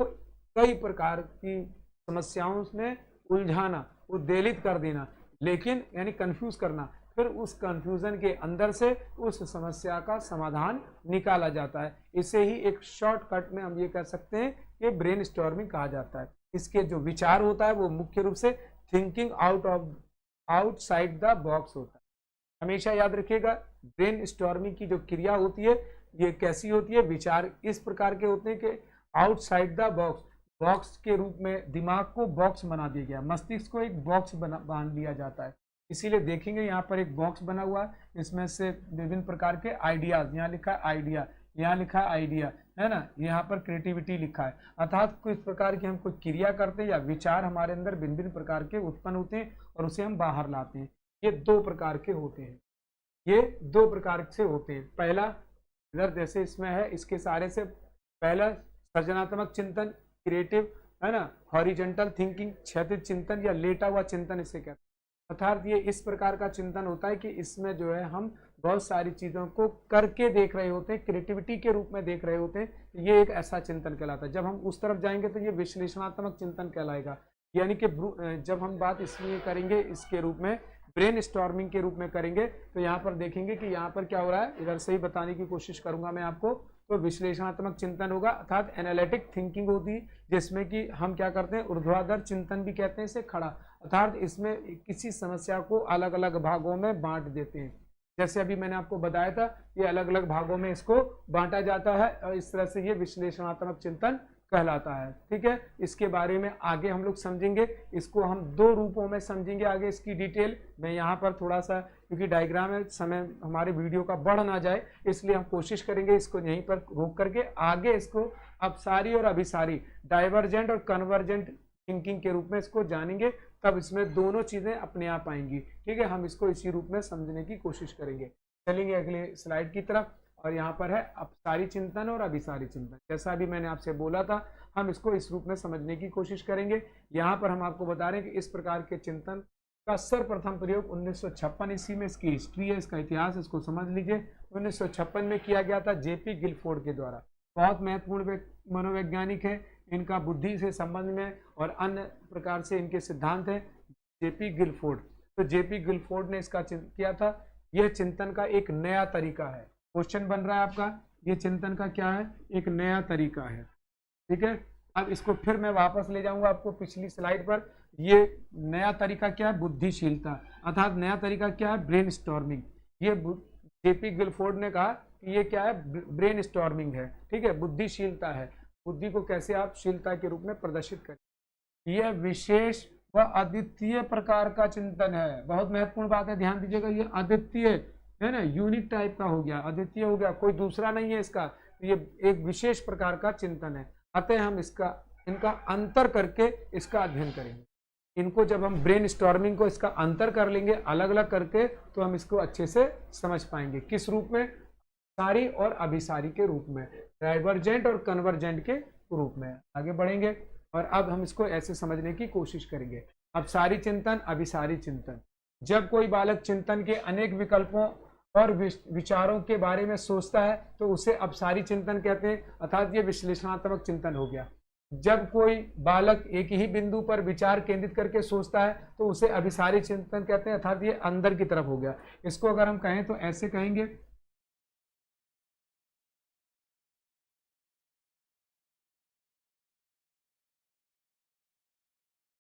कई प्रकार की समस्याओं में उलझाना, उद्वेलित कर देना, लेकिन यानी कंफ्यूज करना, फिर उस कंफ्यूजन के अंदर से उस समस्या का समाधान निकाला जाता है। इसे ही एक शॉर्टकट में हम ये कह सकते हैं कि ब्रेन स्टॉर्मिंग कहा जाता है। इसके जो विचार होता है वो मुख्य रूप से थिंकिंग आउटसाइड द बॉक्स होता है। हमेशा याद रखिएगा, ब्रेन स्टॉर्मिंग की जो क्रिया होती है ये कैसी होती है, विचार इस प्रकार के होते हैं कि आउटसाइड द बॉक्स, बॉक्स के रूप में दिमाग को बॉक्स बना दिया गया, मस्तिष्क को एक बॉक्स बांध दिया जाता है। इसीलिए देखेंगे यहाँ पर एक बॉक्स बना हुआ है, इसमें से विभिन्न प्रकार के आइडियाज, यहाँ लिखा है आइडिया, यहाँ लिखा है आइडिया, है ना, यहाँ पर क्रिएटिविटी लिखा है। अर्थात कुछ प्रकार की हम कोई क्रिया करते हैं या विचार हमारे अंदर भिन्न भिन्न प्रकार के उत्पन्न होते हैं और उसे हम बाहर लाते हैं। ये दो प्रकार के होते हैं, ये दो प्रकार से होते हैं। पहला इधर जैसे इसमें है, इसके सारे से पहला सृजनात्मक चिंतन, क्रिएटिव, है ना, हॉरिजॉन्टल थिंकिंग, क्षैतिज चिंतन या लेटा हुआ चिंतन इसे कहते हैं। अर्थात ये इस प्रकार का चिंतन होता है कि इसमें जो है हम बहुत सारी चीज़ों को करके देख रहे होते हैं, क्रिएटिविटी के रूप में देख रहे होते हैं। ये एक ऐसा चिंतन कहलाता है। जब हम उस तरफ जाएंगे तो ये विश्लेषणात्मक चिंतन कहलाएगा। यानी कि जब हम बात इसलिए करेंगे इसके रूप में, ब्रेन स्टॉर्मिंग के रूप में करेंगे, तो यहाँ पर देखेंगे कि यहाँ पर क्या हो रहा है, इधर से ही बताने की कोशिश करूंगा मैं आपको। तो विश्लेषणात्मक चिंतन होगा, अर्थात एनालिटिक थिंकिंग होती है, जिसमें कि हम क्या करते हैं, ऊर्ध्वाधर चिंतन भी कहते हैं इसे, खड़ा, अर्थात इसमें किसी समस्या को अलग अलग भागों में बांट देते हैं। जैसे अभी मैंने आपको बताया था, ये अलग अलग भागों में इसको बांटा जाता है और इस तरह से ये विश्लेषणात्मक चिंतन कहलाता है। ठीक है, इसके बारे में आगे हम लोग समझेंगे। इसको हम दो रूपों में समझेंगे आगे, इसकी डिटेल मैं यहाँ पर थोड़ा सा, क्योंकि डायग्राम है, समय हमारे वीडियो का बढ़ ना जाए, इसलिए हम कोशिश करेंगे इसको यहीं पर रोक करके आगे इसको अपसारी और अभिसारी, डाइवर्जेंट और कन्वर्जेंट थिंकिंग के रूप में इसको जानेंगे, तब इसमें दोनों चीजें अपने आप आएंगी। ठीक है, हम इसको इसी रूप में समझने की कोशिश करेंगे। चलेंगे अगले स्लाइड की तरफ, और यहाँ पर है अपसारी चिंतन और अभिसारी चिंतन। जैसा अभी मैंने आपसे बोला था, हम इसको इस रूप में समझने की कोशिश करेंगे। यहाँ पर हम आपको बता रहे हैं कि इस प्रकार के चिंतन का सर्वप्रथम प्रयोग 1956 ईस्वी में, इसकी हिस्ट्री है, इसका इतिहास, इसको समझ लीजिए। 1956 में किया गया था जेपी गिलफोर्ड के द्वारा। बहुत महत्वपूर्ण मनोवैज्ञानिक है, इनका बुद्धि से संबंध में और अन्य प्रकार से इनके सिद्धांत हैं, जेपी गिलफोर्ड। तो जेपी गिलफोर्ड ने इसका किया था। यह चिंतन का एक नया तरीका है। क्वेश्चन बन रहा है आपका, ये चिंतन का क्या है, एक नया तरीका है। ठीक है, अब इसको फिर मैं वापस ले जाऊंगा आपको पिछली स्लाइड पर। ये नया तरीका क्या है? बुद्धिशीलता, अर्थात नया तरीका क्या है? Brain storming. ये जेपी गिलफोर्ड ने कहा कि ये क्या है? ब्रेन स्टॉर्मिंग है, ठीक है, बुद्धिशीलता है। बुद्धि को कैसे आप शीलता के रूप में प्रदर्शित करें। यह विशेष व अद्वितीय प्रकार का चिंतन है। बहुत महत्वपूर्ण बात है, ध्यान दीजिएगा। ये अद्वितीय है ना, यूनिक टाइप का हो गया, अद्वितीय हो गया, कोई दूसरा नहीं है इसका। ये एक विशेष प्रकार का चिंतन है। अतः हम इनका अंतर करके इसका अध्ययन करेंगे। इनको जब हम ब्रेन स्टॉर्मिंग को इसका अंतर कर लेंगे अलग अलग करके, तो हम इसको अच्छे से समझ पाएंगे। किस रूप में? सारी और अभिसारी के रूप में, डाइवर्जेंट और कन्वर्जेंट के रूप में आगे बढ़ेंगे। और अब हम इसको ऐसे समझने की कोशिश करेंगे। अब सारी चिंतन, अभिसारी चिंतन। जब कोई बालक चिंतन के अनेक विकल्पों और विचारों के बारे में सोचता है तो उसे अपसारी चिंतन कहते हैं, अर्थात ये विश्लेषणात्मक चिंतन हो गया। जब कोई बालक एक ही बिंदु पर विचार केंद्रित करके सोचता है तो उसे अभिसारी चिंतन कहते हैं, अर्थात ये अंदर की तरफ हो गया। इसको अगर हम कहें तो ऐसे कहेंगे,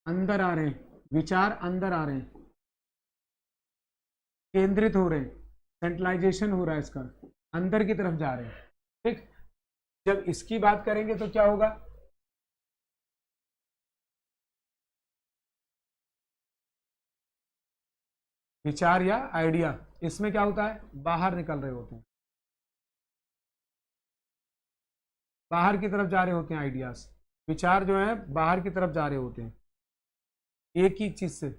अंदर आ रहे हैं विचार, अंदर आ रहे हैं, केंद्रित हो रहे हैं, सेंट्रलाइजेशन हो रहा है, इसका अंदर की तरफ जा रहे हैं, ठीक। जब इसकी बात करेंगे तो क्या होगा? विचार या आइडिया, इसमें क्या होता है? बाहर निकल रहे होते हैं, बाहर की तरफ जा रहे होते हैं आइडियाज, विचार जो है बाहर की तरफ जा रहे होते हैं एक ही चीज से,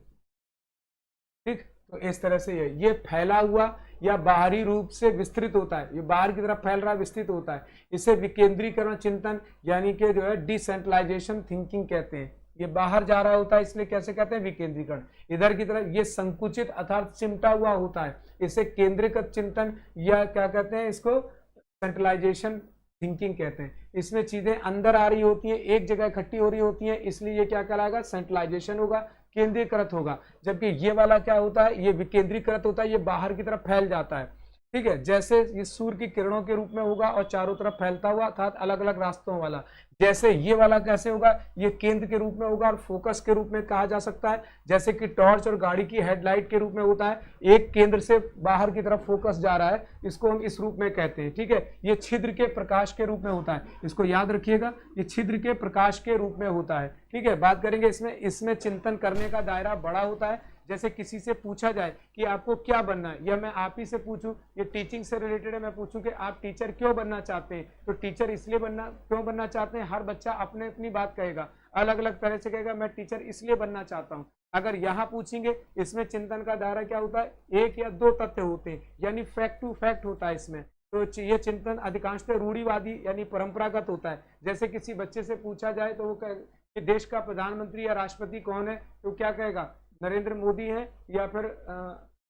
ठीक। तो इस तरह से ये फैला हुआ या बाहरी रूप से विस्तृत होता है, ये बाहर की तरफ फैल रहा है, विस्तृत होता है। इसे विकेंद्रीकरण चिंतन यानी कि जो है डिसेंट्रलाइजेशन थिंकिंग कहते हैं। ये बाहर जा रहा होता है, इसलिए कैसे कहते हैं? विकेंद्रीकरण। इधर की तरफ ये संकुचित अर्थात चिमटा हुआ होता है, इसे केंद्रीकृत चिंतन या क्या कहते हैं? इसको सेंट्रलाइजेशन थिंकिंग कहते हैं। इसमें चीजें अंदर आ रही होती हैं, एक जगह इकट्ठी हो रही होती हैं, इसलिए ये क्या कहलाएगा? सेंट्रलाइजेशन होगा, केंद्रीकृत होगा। जबकि ये वाला क्या होता है? ये विकेंद्रीकृत होता है, ये बाहर की तरफ फैल जाता है, ठीक है। जैसे ये सूर्य की किरणों के रूप में होगा और चारों तरफ फैलता हुआ, अर्थात अलग अलग रास्तों वाला। जैसे ये वाला कैसे होगा? ये केंद्र के रूप में होगा और फोकस के रूप में कहा जा सकता है। जैसे कि टॉर्च और गाड़ी की हेडलाइट के रूप में होता है, एक केंद्र से बाहर की तरफ फोकस जा रहा है, इसको हम इस रूप में कहते हैं, ठीक है। ये छिद्र के प्रकाश के रूप में होता है, इसको याद रखिएगा, ये छिद्र के प्रकाश के रूप में होता है, ठीक है। बात करेंगे इसमें चिंतन करने का दायरा बड़ा होता है। जैसे किसी से पूछा जाए कि आपको क्या बनना है, या मैं आप ही से पूछूं, ये टीचिंग से रिलेटेड है, मैं पूछूं कि आप टीचर क्यों बनना चाहते हैं, तो टीचर इसलिए क्यों बनना चाहते हैं, हर बच्चा अपने अपनी बात कहेगा, अलग अलग तरह से कहेगा मैं टीचर इसलिए बनना चाहता हूं। अगर यहाँ पूछेंगे, इसमें चिंतन का दायरा क्या होता है? एक या दो तथ्य होते हैं, यानी फैक्ट टू फैक्ट होता है इसमें। तो ये चिंतन अधिकांशतः रूढ़िवादी यानी परंपरागत होता है। जैसे किसी बच्चे से पूछा जाए तो वो कहे कि देश का प्रधानमंत्री या राष्ट्रपति कौन है, तो क्या कहेगा? नरेंद्र मोदी है या फिर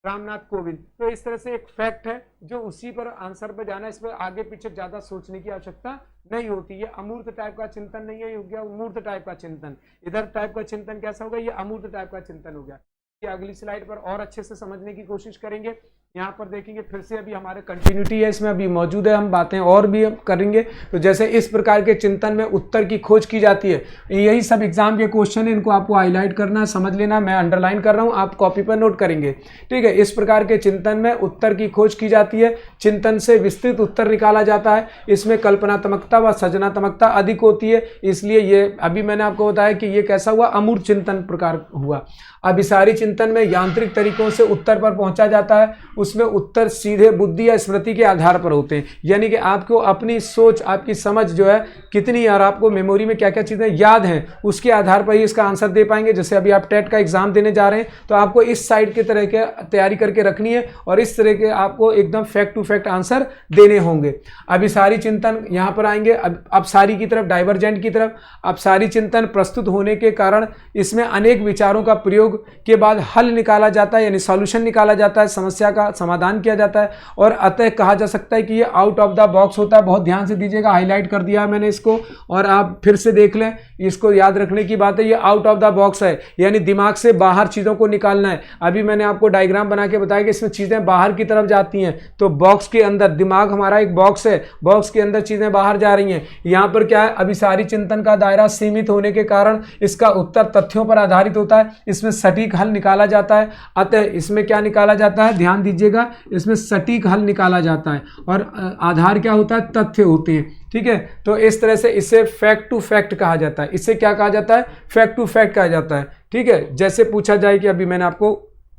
रामनाथ कोविंद। तो इस तरह से एक फैक्ट है जो उसी पर आंसर पर जाना, इस पर आगे पीछे ज्यादा सोचने की आवश्यकता नहीं होती। ये अमूर्त टाइप का चिंतन नहीं है, ये हो गया मूर्त टाइप का चिंतन। इधर टाइप का चिंतन कैसा होगा? ये अमूर्त टाइप का चिंतन हो गया। ये अगली स्लाइड पर और अच्छे से समझने की कोशिश करेंगे। यहाँ पर देखेंगे फिर से, अभी हमारे कंटिन्यूटी है इसमें, अभी मौजूद है, हम बातें और भी करेंगे। तो जैसे इस प्रकार के चिंतन में उत्तर की खोज की जाती है, यही सब एग्जाम के क्वेश्चन है, इनको आपको हाईलाइट करना, समझ लेना। मैं अंडरलाइन कर रहा हूँ, आप कॉपी पर नोट करेंगे, ठीक है। इस प्रकार के चिंतन में उत्तर की खोज की जाती है, चिंतन से विस्तृत उत्तर निकाला जाता है। इसमें कल्पनात्मकता व सृजनात्मकता अधिक होती है, इसलिए ये अभी मैंने आपको बताया कि ये कैसा हुआ? अमूर्त चिंतन प्रकार हुआ। अभिसारी चिंतन में यांत्रिक तरीकों से उत्तर पर पहुंचा जाता है, उसमें उत्तर सीधे बुद्धि या स्मृति के आधार पर होते हैं, यानी कि आपको अपनी सोच, आपकी समझ जो है कितनी, और आपको मेमोरी में क्या क्या चीज़ें याद हैं, उसके आधार पर ही इसका आंसर दे पाएंगे। जैसे अभी आप टेट का एग्जाम देने जा रहे हैं तो आपको इस साइड के तरह के तैयारी करके रखनी है और इस तरह के आपको एकदम फैक्ट टू फैक्ट आंसर देने होंगे। अभिसारी चिंतन यहाँ पर आएंगे, अपसारी की तरफ, डाइवर्जेंट की तरफ। अपसारी चिंतन प्रस्तुत होने के कारण इसमें अनेक विचारों का प्रयोग के बाद हल निकाला जाता है, यानी सॉल्यूशन निकाला जाता है, समस्या का समाधान किया जाता है। और अतः कहा जा सकता है कि ये आउट ऑफ द बॉक्स होता है। बहुत ध्यान से दीजिएगा, हाईलाइट कर दिया है मैंने इसको, और आप फिर से देख लें, इसको याद रखने की बात है। ये आउट ऑफ द बॉक्स है, यानी दिमाग से बाहर चीज़ों को निकालना है। अभी मैंने आपको डायग्राम बना के बताया कि इसमें चीज़ें बाहर की तरफ जाती हैं, तो बॉक्स के अंदर, दिमाग हमारा एक बॉक्स है, बॉक्स के अंदर चीज़ें बाहर जा रही हैं। यहाँ पर क्या है, अभिसारी चिंतन का दायरा सीमित होने के कारण इसका उत्तर तथ्यों पर आधारित होता है, इसमें सटीक हल निकाला जाता है। अतः इसमें क्या निकाला जाता है, ध्यान दीजिएगा, इसमें सटीक हल निकाला जाता है और आधार क्या होता है, तथ्य होते हैं। ठीक है, तो इस तरह से इसे फैक्ट टू फैक्ट कहा जाता है। इससे क्या कहा जाता है, फैक्ट टू फैक्ट कहा जाता है। ठीक है, जैसे पूछा जाए कि अभी मैंने आपको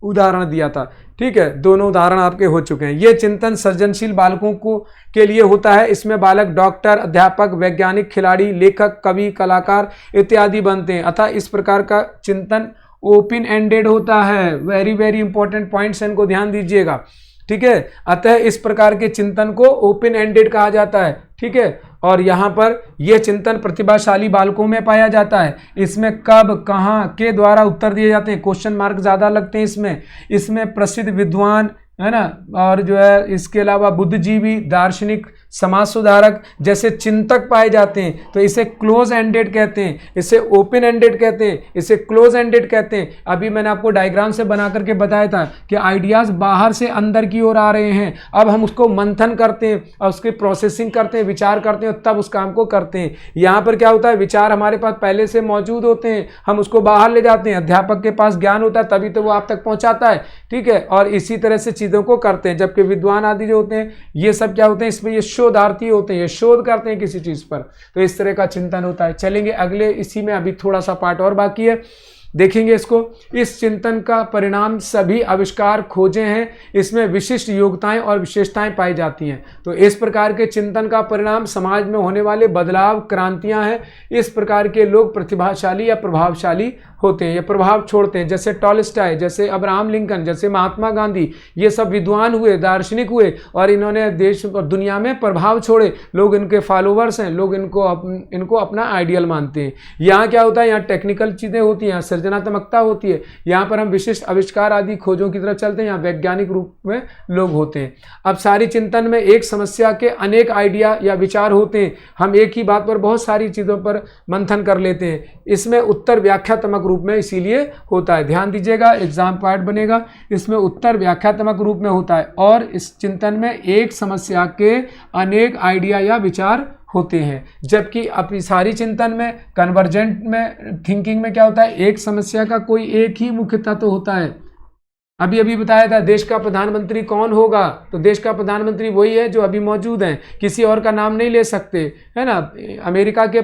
उदाहरण दिया था, ठीक है, दोनों उदाहरण आपके हो चुके हैं। ये चिंतन सृजनशील बालकों को के लिए होता है। इसमें बालक डॉक्टर, अध्यापक, वैज्ञानिक, खिलाड़ी, लेखक, कवि, कलाकार इत्यादि बनते हैं। अतः इस प्रकार का चिंतन ओपन एंडेड होता है। वेरी वेरी इंपॉर्टेंट पॉइंट्स, इनको ध्यान दीजिएगा। ठीक है, अतः इस प्रकार के चिंतन को ओपन एंडेड कहा जाता है। ठीक है, और यहाँ पर यह चिंतन प्रतिभाशाली बालकों में पाया जाता है। इसमें कब, कहाँ के द्वारा उत्तर दिए जाते हैं, क्वेश्चन मार्क ज़्यादा लगते हैं इसमें प्रसिद्ध विद्वान, है ना, और जो है इसके अलावा बुद्धिजीवी, दार्शनिक, समाज सुधारक जैसे चिंतक पाए जाते हैं। तो इसे क्लोज एंडेड कहते हैं, इसे ओपन एंडेड कहते हैं, इसे क्लोज एंडेड कहते हैं। अभी मैंने आपको डायग्राम से बना करके बताया था कि आइडियाज बाहर से अंदर की ओर आ रहे हैं। अब हम उसको मंथन करते हैं और उसकी प्रोसेसिंग करते हैं, विचार करते हैं, तब उस काम को करते हैं। यहाँ पर क्या होता है, विचार हमारे पास पहले से मौजूद होते हैं, हम उसको बाहर ले जाते हैं। अध्यापक के पास ज्ञान होता है, तभी तो वो आप तक पहुँचाता है। ठीक है, और इसी तरह से चीज़ों को करते हैं। जबकि विद्वान आदि जो होते हैं, ये सब क्या होते हैं, इसमें ये शोधार्थी होते हैं, ये शोध करते हैं किसी चीज पर। तो इस तरह का चिंतन होता है। चलेंगे अगले, इसी में अभी थोड़ा सा पार्ट और बाकी है, देखेंगे इसको। इस चिंतन का परिणाम सभी आविष्कार, खोजें हैं। इसमें विशिष्ट योग्यताएं और विशेषताएं पाई जाती हैं। तो इस प्रकार के चिंतन का परिणाम समाज में होने वाले बदलाव, क्रांतियां हैं। इस प्रकार के लोग प्रतिभाशाली या प्रभावशाली होते हैं, ये प्रभाव छोड़ते हैं। जैसे टॉलस्टॉय, जैसे अब्राहम लिंकन, जैसे महात्मा गांधी, ये सब विद्वान हुए, दार्शनिक हुए, और इन्होंने देश और दुनिया में प्रभाव छोड़े। लोग इनके फॉलोवर्स हैं, लोग इनको अपना आइडियल मानते हैं। यहाँ क्या होता है, यहाँ टेक्निकल चीज़ें होती हैं, सृजनात्मकता होती है। यहाँ पर हम विशिष्ट आविष्कार आदि खोजों की तरफ चलते हैं, यहाँ वैज्ञानिक रूप में लोग होते हैं। अब सारी चिंतन में एक समस्या के अनेक आइडिया या विचार होते हैं। हम एक ही बात पर बहुत सारी चीज़ों पर मंथन कर लेते हैं। इसमें उत्तर व्याख्यात्मक रूप में इसीलिए होता है। ध्यान दीजिएगा, एग्जाम पार्ट बनेगा, इसमें उत्तर व्याख्यात्मक रूप में होता है। और इस चिंतन में एक समस्या के अनेक आइडिया या विचार होते हैं। जबकि अपनी सारी चिंतन में, कन्वर्जेंट में, थिंकिंग में क्या होता है, एक समस्या का कोई एक ही मुख्य तत्व होता है। अभी अभी बताया था देश का प्रधानमंत्री कौन होगा, तो देश का प्रधानमंत्री वही है जो अभी मौजूद हैं, किसी और का नाम नहीं ले सकते, है ना। अमेरिका के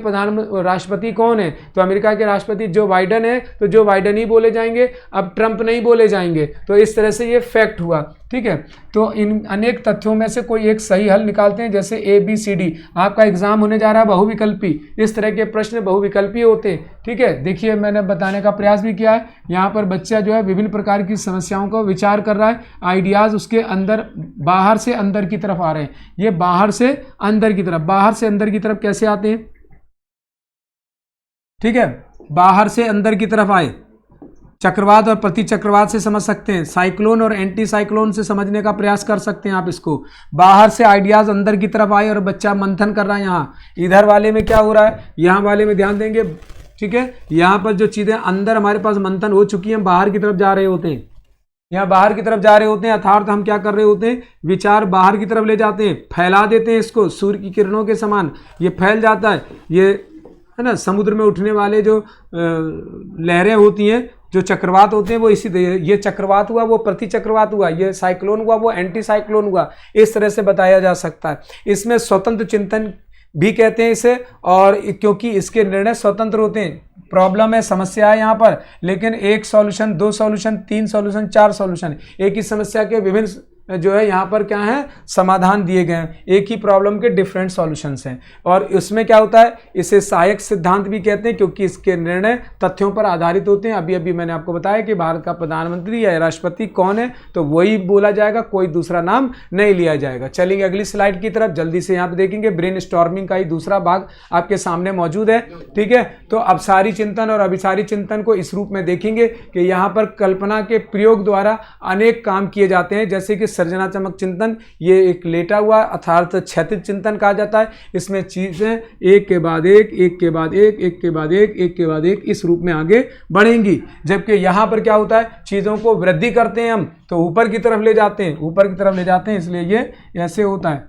राष्ट्रपति कौन है, तो अमेरिका के राष्ट्रपति जो बाइडन है, तो जो बाइडन ही बोले जाएंगे, अब ट्रंप नहीं बोले जाएंगे। तो इस तरह से ये फैक्ट हुआ। ठीक है, तो इन अनेक तथ्यों में से कोई एक सही हल निकालते हैं। जैसे ABCD, आपका एग्जाम होने जा रहा है बहुविकल्पी, इस तरह के प्रश्न बहुविकल्पी होते हैं। ठीक है, देखिए मैंने बताने का प्रयास भी किया है। यहाँ पर बच्चा जो है विभिन्न प्रकार की समस्याओं का विचार कर रहा है, आइडियाज उसके अंदर, बाहर से अंदर की तरफ आ रहे हैं। ये बाहर से अंदर की तरफ, बाहर से अंदर की तरफ कैसे आते हैं, ठीक है, बाहर से अंदर की तरफ आए, चक्रवात और प्रति चक्रवात से समझ सकते हैं, साइक्लोन और एंटी साइक्लोन से समझने का प्रयास कर सकते हैं आप इसको। बाहर से आइडियाज अंदर की तरफ आए और बच्चा मंथन कर रहा है। यहाँ इधर वाले में क्या हो रहा है, यहाँ वाले में ध्यान देंगे। ठीक है, यहाँ पर जो चीज़ें अंदर हमारे पास मंथन हो चुकी हैं, बाहर की तरफ जा रहे होते हैं, यहाँ बाहर की तरफ जा रहे होते हैं। अर्थात हम क्या कर रहे होते हैं, विचार बाहर की तरफ ले जाते हैं, फैला देते हैं इसको, सूर्य की किरणों के समान ये फैल जाता है। ये है ना, समुद्र में उठने वाले जो लहरें होती हैं, जो चक्रवात होते हैं, वो इसी, ये चक्रवात हुआ, वो प्रति चक्रवात हुआ, ये साइक्लोन हुआ, वो एंटी साइक्लोन हुआ। इस तरह से बताया जा सकता है। इसमें स्वतंत्र चिंतन भी कहते हैं इसे, और क्योंकि इसके निर्णय स्वतंत्र होते हैं। प्रॉब्लम है, समस्या है यहाँ पर, लेकिन एक सॉल्यूशन, दो सॉल्यूशन, तीन सॉल्यूशन, चार सॉल्यूशन, एक ही समस्या के विभिन्न जो है यहाँ पर क्या है, समाधान दिए गए हैं। एक ही प्रॉब्लम के डिफरेंट सॉल्यूशंस हैं। और इसमें क्या होता है, इसे सहायक सिद्धांत भी कहते हैं, क्योंकि इसके निर्णय तथ्यों पर आधारित होते हैं। अभी अभी मैंने आपको बताया कि भारत का प्रधानमंत्री या राष्ट्रपति कौन है, तो वही बोला जाएगा, कोई दूसरा नाम नहीं लिया जाएगा। चलेंगे अगली स्लाइड की तरफ, जल्दी से यहाँ पे देखेंगे। ब्रेन स्टॉर्मिंग का ही दूसरा भाग आपके सामने मौजूद है। ठीक है, तो अभिसारी चिंतन और अभिसारी चिंतन को इस रूप में देखेंगे कि यहाँ पर कल्पना के प्रयोग द्वारा अनेक काम किए जाते हैं, जैसे कि सर्जनात्मक चिंतन, ये एक लेटा हुआ अर्थात क्षैतिज चिंतन कहा जाता है। इसमें चीज़ें एक के बाद एक, एक के बाद एक, एक के बाद एक, एक के बाद एक इस रूप में आगे बढ़ेंगी। जबकि यहाँ पर क्या होता है, चीज़ों को वृद्धि करते हैं हम तो ऊपर की तरफ ले जाते हैं, ऊपर की तरफ ले जाते हैं, इसलिए ये ऐसे होता है।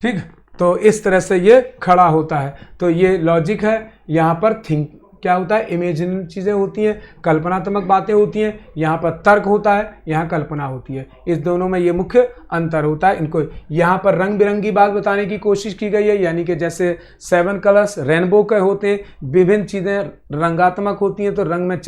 ठीक, तो इस तरह से ये खड़ा होता है। तो ये लॉजिक है। यहाँ पर थिंक क्या होता है, इमेजिन चीज़ें होती हैं, कल्पनात्मक बातें होती हैं। यहाँ पर तर्क होता है, यहाँ कल्पना होती है। इस दोनों में ये मुख्य अंतर होता है। इनको यहाँ पर रंग बिरंगी बात बताने की कोशिश की गई है, यानी कि जैसे 7 कलर्स रेनबो के होते हैं, विभिन्न चीज़ें रंगात्मक होती हैं, तो रंग में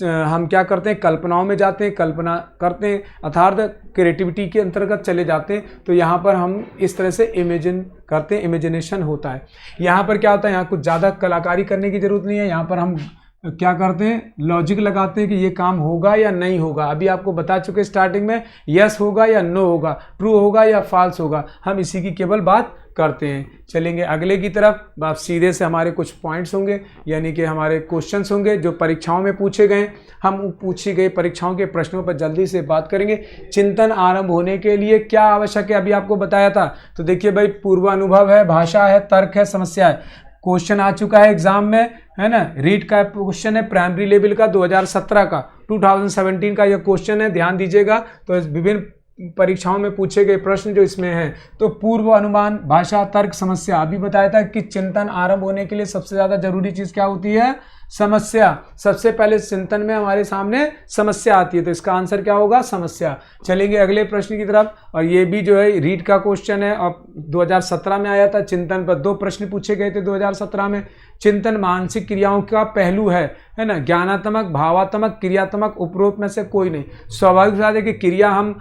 हम क्या करते हैं, कल्पनाओं में जाते हैं, कल्पना करते हैं, अर्थात क्रिएटिविटी के अंतर्गत चले जाते हैं। तो यहाँ पर हम इस तरह से इमेजिन करते हैं, इमेजिनेशन होता है। यहाँ पर क्या होता है, यहाँ कुछ ज़्यादा कलाकारी करने की जरूरत नहीं है। यहाँ पर हम क्या करते हैं, लॉजिक लगाते हैं कि ये काम होगा या नहीं होगा। अभी आपको बता चुके स्टार्टिंग में, यस होगा या नो होगा, ट्रू होगा या फॉल्स होगा, हम इसी की केवल बात करते हैं। चलेंगे अगले की तरफ। आप सीधे से हमारे कुछ पॉइंट्स होंगे, यानी कि हमारे क्वेश्चंस होंगे जो परीक्षाओं में पूछे गए। हम पूछी गई परीक्षाओं के प्रश्नों पर जल्दी से बात करेंगे। चिंतन आरंभ होने के लिए क्या आवश्यक है, अभी आपको बताया था। तो देखिए भाई, पूर्व अनुभव है, भाषा है, तर्क है, समस्या है। क्वेश्चन आ चुका है एग्जाम में, है ना। रीड का क्वेश्चन है, प्राइमरी लेवल का 2017 का, 2017 का यह क्वेश्चन है, ध्यान दीजिएगा। तो इस विभिन्न परीक्षाओं में पूछे गए प्रश्न जो इसमें हैं, तो पूर्व अनुमान, भाषा, तर्क, समस्या। अभी बताया था कि चिंतन आरंभ होने के लिए सबसे ज्यादा जरूरी चीज क्या होती है, समस्या। सबसे पहले चिंतन में हमारे सामने समस्या आती है, तो इसका आंसर क्या होगा, समस्या। चलेंगे अगले प्रश्न की तरफ। और ये भी जो है रीड का क्वेश्चन है, और 2017 में आया था। चिंतन पर 2 प्रश्न पूछे गए थे 2017 में। चिंतन मानसिक क्रियाओं का पहलू है ना, ज्ञानात्मक, भावात्मक, क्रियात्मक, उपरोक्त में से कोई नहीं। स्वाभाविक बात है कि क्रिया हम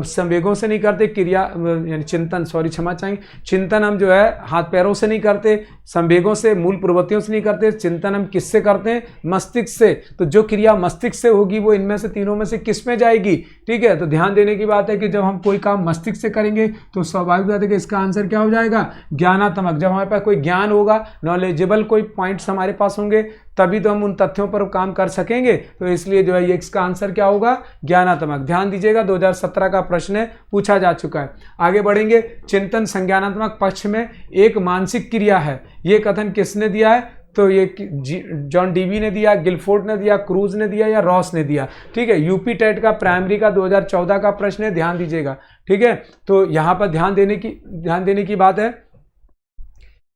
संवेगों से नहीं करते, क्रिया यानी चिंतन, सॉरी क्षमा चाहेंगे, चिंतन हम जो है हाथ पैरों से नहीं करते, संवेगों से, मूल प्रवृत्तियों से नहीं करते। चिंतन हम किससे करते हैं, मस्तिष्क से। तो जो क्रिया मस्तिष्क से होगी वो इनमें से तीनों में से किस में जाएगी, ठीक है। तो ध्यान देने की बात है कि जब हम कोई काम मस्तिष्क से करेंगे तो स्वाभाविक बात है कि इसका आंसर क्या हो जाएगा, ज्ञानात्मक। जब हमारे पास कोई ज्ञान होगा, नॉलेजेबल कोई पॉइंट्स हमारे पास होंगे, तभी तो हम उन तथ्यों पर काम कर सकेंगे। तो इसलिए जो है ये इसका आंसर क्या होगा, ज्ञानात्मक। ध्यान दीजिएगा, 2017 का प्रश्न है, पूछा जा चुका है। आगे बढ़ेंगे। चिंतन संज्ञानात्मक पक्ष में एक मानसिक क्रिया है, ये कथन किसने दिया है, तो ये जॉन डीवी ने दिया, गिलफोर्ड ने दिया, क्रूज ने दिया या रॉस ने दिया, ठीक है। यूपी टेट का प्राइमरी का 2014 का प्रश्न है, ध्यान दीजिएगा, ठीक है। तो यहाँ पर ध्यान देने की बात है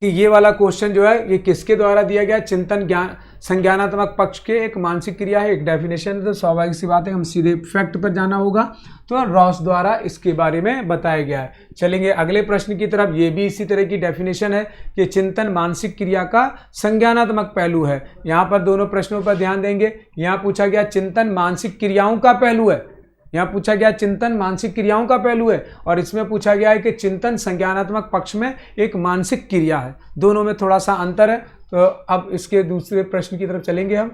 कि ये वाला क्वेश्चन जो है ये किसके द्वारा दिया गया, चिंतन ज्ञान संज्ञानात्मक पक्ष के एक मानसिक क्रिया है, एक डेफिनेशन है। तो स्वाभाविक सी बात है, हम सीधे फैक्ट पर जाना होगा। तो रॉस द्वारा इसके बारे में बताया गया है। चलेंगे अगले प्रश्न की तरफ। ये भी इसी तरह की डेफिनेशन है कि चिंतन मानसिक क्रिया का संज्ञानात्मक पहलू है। यहाँ पर दोनों प्रश्नों पर ध्यान देंगे। यहाँ पूछा गया चिंतन मानसिक क्रियाओं का पहलू है, यहाँ पूछा गया चिंतन मानसिक क्रियाओं का पहलू है, और इसमें पूछा गया है कि चिंतन संज्ञानात्मक पक्ष में एक मानसिक क्रिया है। दोनों में थोड़ा सा अंतर है। तो अब इसके दूसरे प्रश्न की तरफ चलेंगे हम,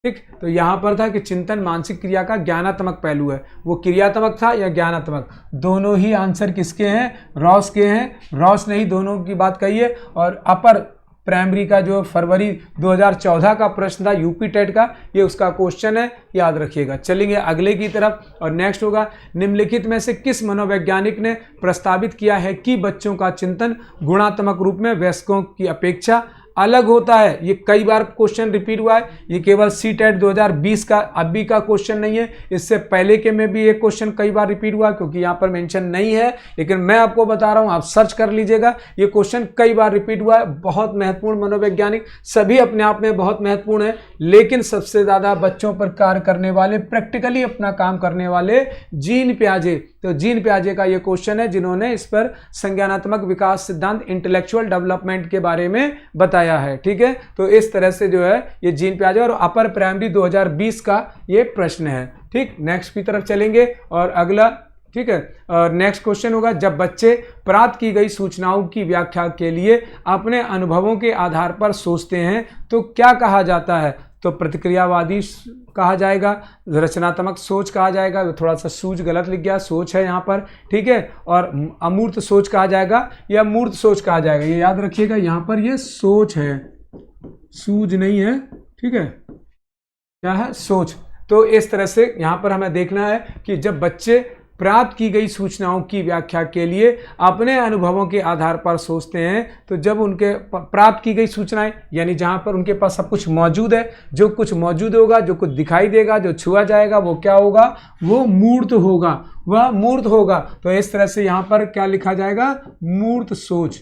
ठीक। तो यहाँ पर था कि चिंतन मानसिक क्रिया का ज्ञानात्मक पहलू है, वो क्रियात्मक था या ज्ञानात्मक, दोनों ही आंसर किसके हैं, रॉस के हैं। रॉस ने ही दोनों की बात कही है। और अपर प्राइमरी का जो फरवरी 2014 का प्रश्न था यूपी टेट का, ये उसका क्वेश्चन है, याद रखिएगा। चलेंगे अगले की तरफ। और नेक्स्ट होगा, निम्नलिखित में से किस मनोवैज्ञानिक ने प्रस्तावित किया है कि बच्चों का चिंतन गुणात्मक रूप में वयस्कों की अपेक्षा अलग होता है। ये कई बार क्वेश्चन रिपीट हुआ है, ये केवल सी टेट 2020 का अभी का क्वेश्चन नहीं है, इससे पहले के में भी एक क्वेश्चन कई बार रिपीट हुआ, क्योंकि यहाँ पर मेंशन नहीं है, लेकिन मैं आपको बता रहा हूँ, आप सर्च कर लीजिएगा। ये क्वेश्चन कई बार रिपीट हुआ है। बहुत महत्वपूर्ण मनोवैज्ञानिक, सभी अपने आप में बहुत महत्वपूर्ण है, लेकिन सबसे ज्यादा बच्चों पर कार्य करने वाले, प्रैक्टिकली अपना काम करने वाले जीन पियाजे। तो जीन पियाजे का ये क्वेश्चन है, जिन्होंने इस पर संज्ञानात्मक विकास सिद्धांत, इंटेलेक्चुअल डेवलपमेंट के बारे में बताया है, ठीक है। तो इस तरह से जो है ये जीन पियाजे, और अपर प्राइमरी 2020 का ये प्रश्न है, ठीक। नेक्स्ट की तरफ चलेंगे और अगला, ठीक है। और नेक्स्ट क्वेश्चन होगा, जब बच्चे प्राप्त की गई सूचनाओं की व्याख्या के लिए अपने अनुभवों के आधार पर सोचते हैं तो क्या कहा जाता है, तो प्रतिक्रियावादी कहा जाएगा, रचनात्मक सोच कहा जाएगा, थोड़ा सा सूझ गलत लिख गया, सोच है यहाँ पर, ठीक है। और अमूर्त सोच कहा जाएगा या मूर्त सोच कहा जाएगा, ये याद रखिएगा। यहाँ पर ये सोच है, सूझ नहीं है, ठीक है, क्या है, सोच। तो इस तरह से यहाँ पर हमें देखना है कि जब बच्चे प्राप्त की गई सूचनाओं की व्याख्या के लिए अपने अनुभवों के आधार पर सोचते हैं, तो जब उनके प्राप्त की गई सूचनाएं यानी जहां पर उनके पास सब कुछ मौजूद है, जो कुछ मौजूद होगा, जो कुछ दिखाई देगा, जो छुआ जाएगा, वो क्या होगा, वो मूर्त होगा, वह मूर्त होगा। तो इस तरह से यहाँ पर क्या लिखा जाएगा, मूर्त सोच,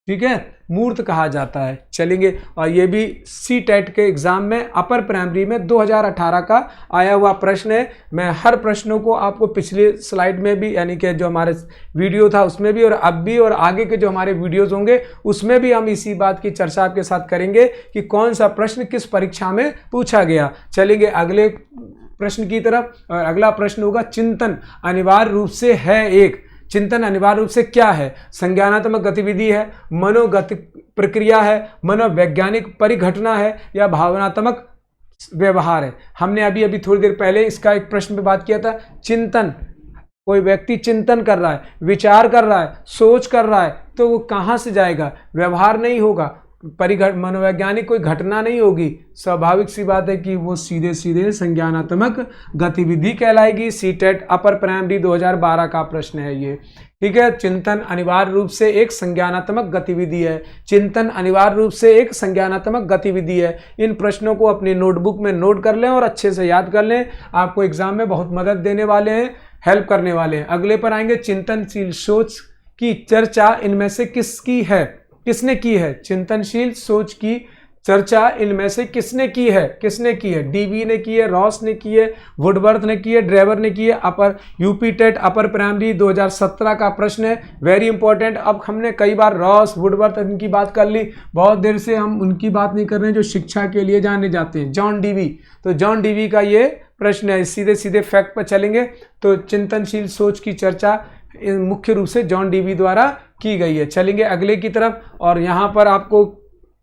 ठीक है, मूर्त कहा जाता है। चलेंगे, और ये भी CTET के एग्जाम में अपर प्राइमरी में 2018 का आया हुआ प्रश्न है। मैं हर प्रश्नों को आपको पिछले स्लाइड में भी, यानी कि जो हमारे वीडियो था उसमें भी, और अब भी, और आगे के जो हमारे वीडियोस होंगे उसमें भी हम इसी बात की चर्चा आपके साथ करेंगे कि कौन सा प्रश्न किस परीक्षा में पूछा गया। चलेंगे अगले प्रश्न की तरफ, और अगला प्रश्न होगा, चिंतन अनिवार्य रूप से है एक। चिंतन अनिवार्य रूप से क्या है? संज्ञानात्मक गतिविधि है, मनोगत प्रक्रिया है, मनोवैज्ञानिक परिघटना है, या भावनात्मक व्यवहार है। हमने अभी अभी थोड़ी देर पहले इसका एक प्रश्न पे बात किया था। चिंतन, कोई व्यक्ति चिंतन कर रहा है, विचार कर रहा है, सोच कर रहा है, तो वो कहाँ से जाएगा? व्यवहार नहीं होगा, मनोवैज्ञानिक कोई घटना नहीं होगी। स्वाभाविक सी बात है कि वो सीधे सीधे संज्ञानात्मक गतिविधि कहलाएगी। CTET अपर प्राइमरी 2012 का प्रश्न है ये, ठीक है। चिंतन अनिवार्य रूप से एक संज्ञानात्मक गतिविधि है। चिंतन अनिवार्य रूप से एक संज्ञानात्मक गतिविधि है। इन प्रश्नों को अपनी नोटबुक में नोट कर लें और अच्छे से याद कर लें, आपको एग्जाम में बहुत मदद देने वाले हैं, हेल्प करने वाले हैं। अगले पर आएंगे, चिंतनशील सोच की चर्चा इनमें से किसकी है, किसने की है? चिंतनशील सोच की चर्चा इनमें से किसने की है? किसने की है? DB ने की है, रॉस ने की है, वुडवर्थ ने की है, ड्रेवर ने की है। अपर UP-TET अपर प्राइमरी 2017 का प्रश्न है, वेरी इंपॉर्टेंट। अब हमने कई बार रॉस, वुडवर्थ इनकी बात कर ली, बहुत देर से हम उनकी बात नहीं कर रहे हैं जो शिक्षा के लिए जाने जाते हैं। जॉन DB, तो जॉन DB का ये प्रश्न है। सीधे सीधे फैक्ट पर चलेंगे तो चिंतनशील सोच की चर्चा मुख्य रूप से जॉन DB द्वारा की गई है। चलेंगे अगले की तरफ, और यहाँ पर आपको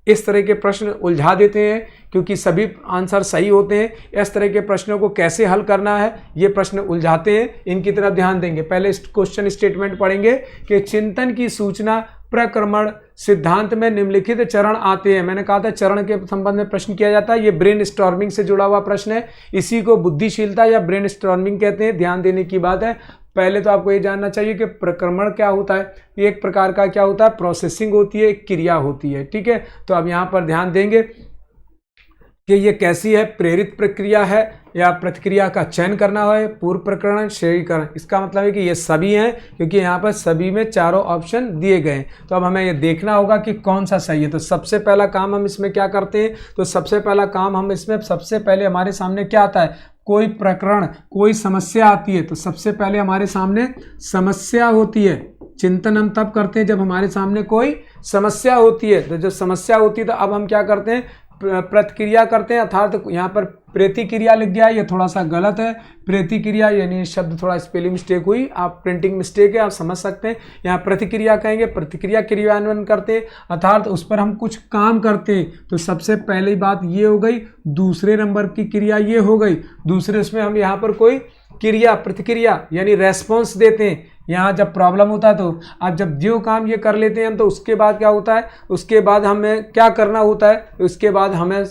इस तरह के प्रश्न उलझा देते हैं क्योंकि सभी आंसर सही होते हैं। इस तरह के प्रश्नों को कैसे हल करना है, ये प्रश्न उलझाते हैं, इनकी तरफ ध्यान देंगे। पहले क्वेश्चन स्टेटमेंट पढ़ेंगे कि चिंतन की सूचना प्रक्रमण सिद्धांत में निम्नलिखित चरण आते हैं। मैंने कहा था चरण के संबंध में प्रश्न किया जाता है, ये ब्रेन स्टॉर्मिंग से जुड़ा हुआ प्रश्न है। इसी को बुद्धिशीलता या ब्रेन स्टॉर्मिंग कहते हैं। ध्यान देने की बात है, पहले तो आपको ये जानना चाहिए कि प्रक्रमण क्या होता है। एक प्रकार का क्या होता है, प्रोसेसिंग होती है, एक क्रिया होती है, ठीक है। तो अब यहाँ पर ध्यान देंगे कि ये कैसी है, प्रेरित प्रक्रिया है या प्रतिक्रिया का चयन करना है, पूर्व प्रकरण, श्रेणीकरण। इसका मतलब है कि ये सभी हैं, क्योंकि यहाँ पर सभी में चारों ऑप्शन दिए गए हैं। तो अब हमें ये देखना होगा कि कौन सा सही है। तो सबसे पहला काम हम इसमें क्या करते हैं, तो सबसे पहला काम हम इसमें, सबसे पहले हमारे सामने क्या आता है, कोई प्रकरण, कोई समस्या आती है, तो सबसे पहले हमारे सामने समस्या होती है। चिंतन हम तब करते हैं जब हमारे सामने कोई समस्या होती है। तो जब समस्या होती है तो अब हम क्या करते हैं, प्रतिक्रिया करते हैं। अर्थात यहाँ पर प्रतिक्रिया लिख गया, ये थोड़ा सा गलत है। प्रतिक्रिया यानी शब्द थोड़ा स्पेलिंग मिस्टेक हुई, आप प्रिंटिंग मिस्टेक है, आप समझ सकते हैं। यहाँ प्रतिक्रिया कहेंगे, प्रतिक्रिया क्रियान्वयन करते हैं, अर्थात उस पर हम कुछ काम करते हैं। तो सबसे पहली बात ये हो गई। दूसरे नंबर की क्रिया ये हो गई, दूसरे उसमें हम यहाँ पर कोई क्रिया, प्रतिक्रिया यानी रेस्पॉन्स देते हैं। यहाँ जब प्रॉब्लम होता है तो अब जब जो काम ये कर लेते हैं हम, तो उसके बाद क्या होता है, उसके बाद हमें क्या करना होता है, उसके बाद हमें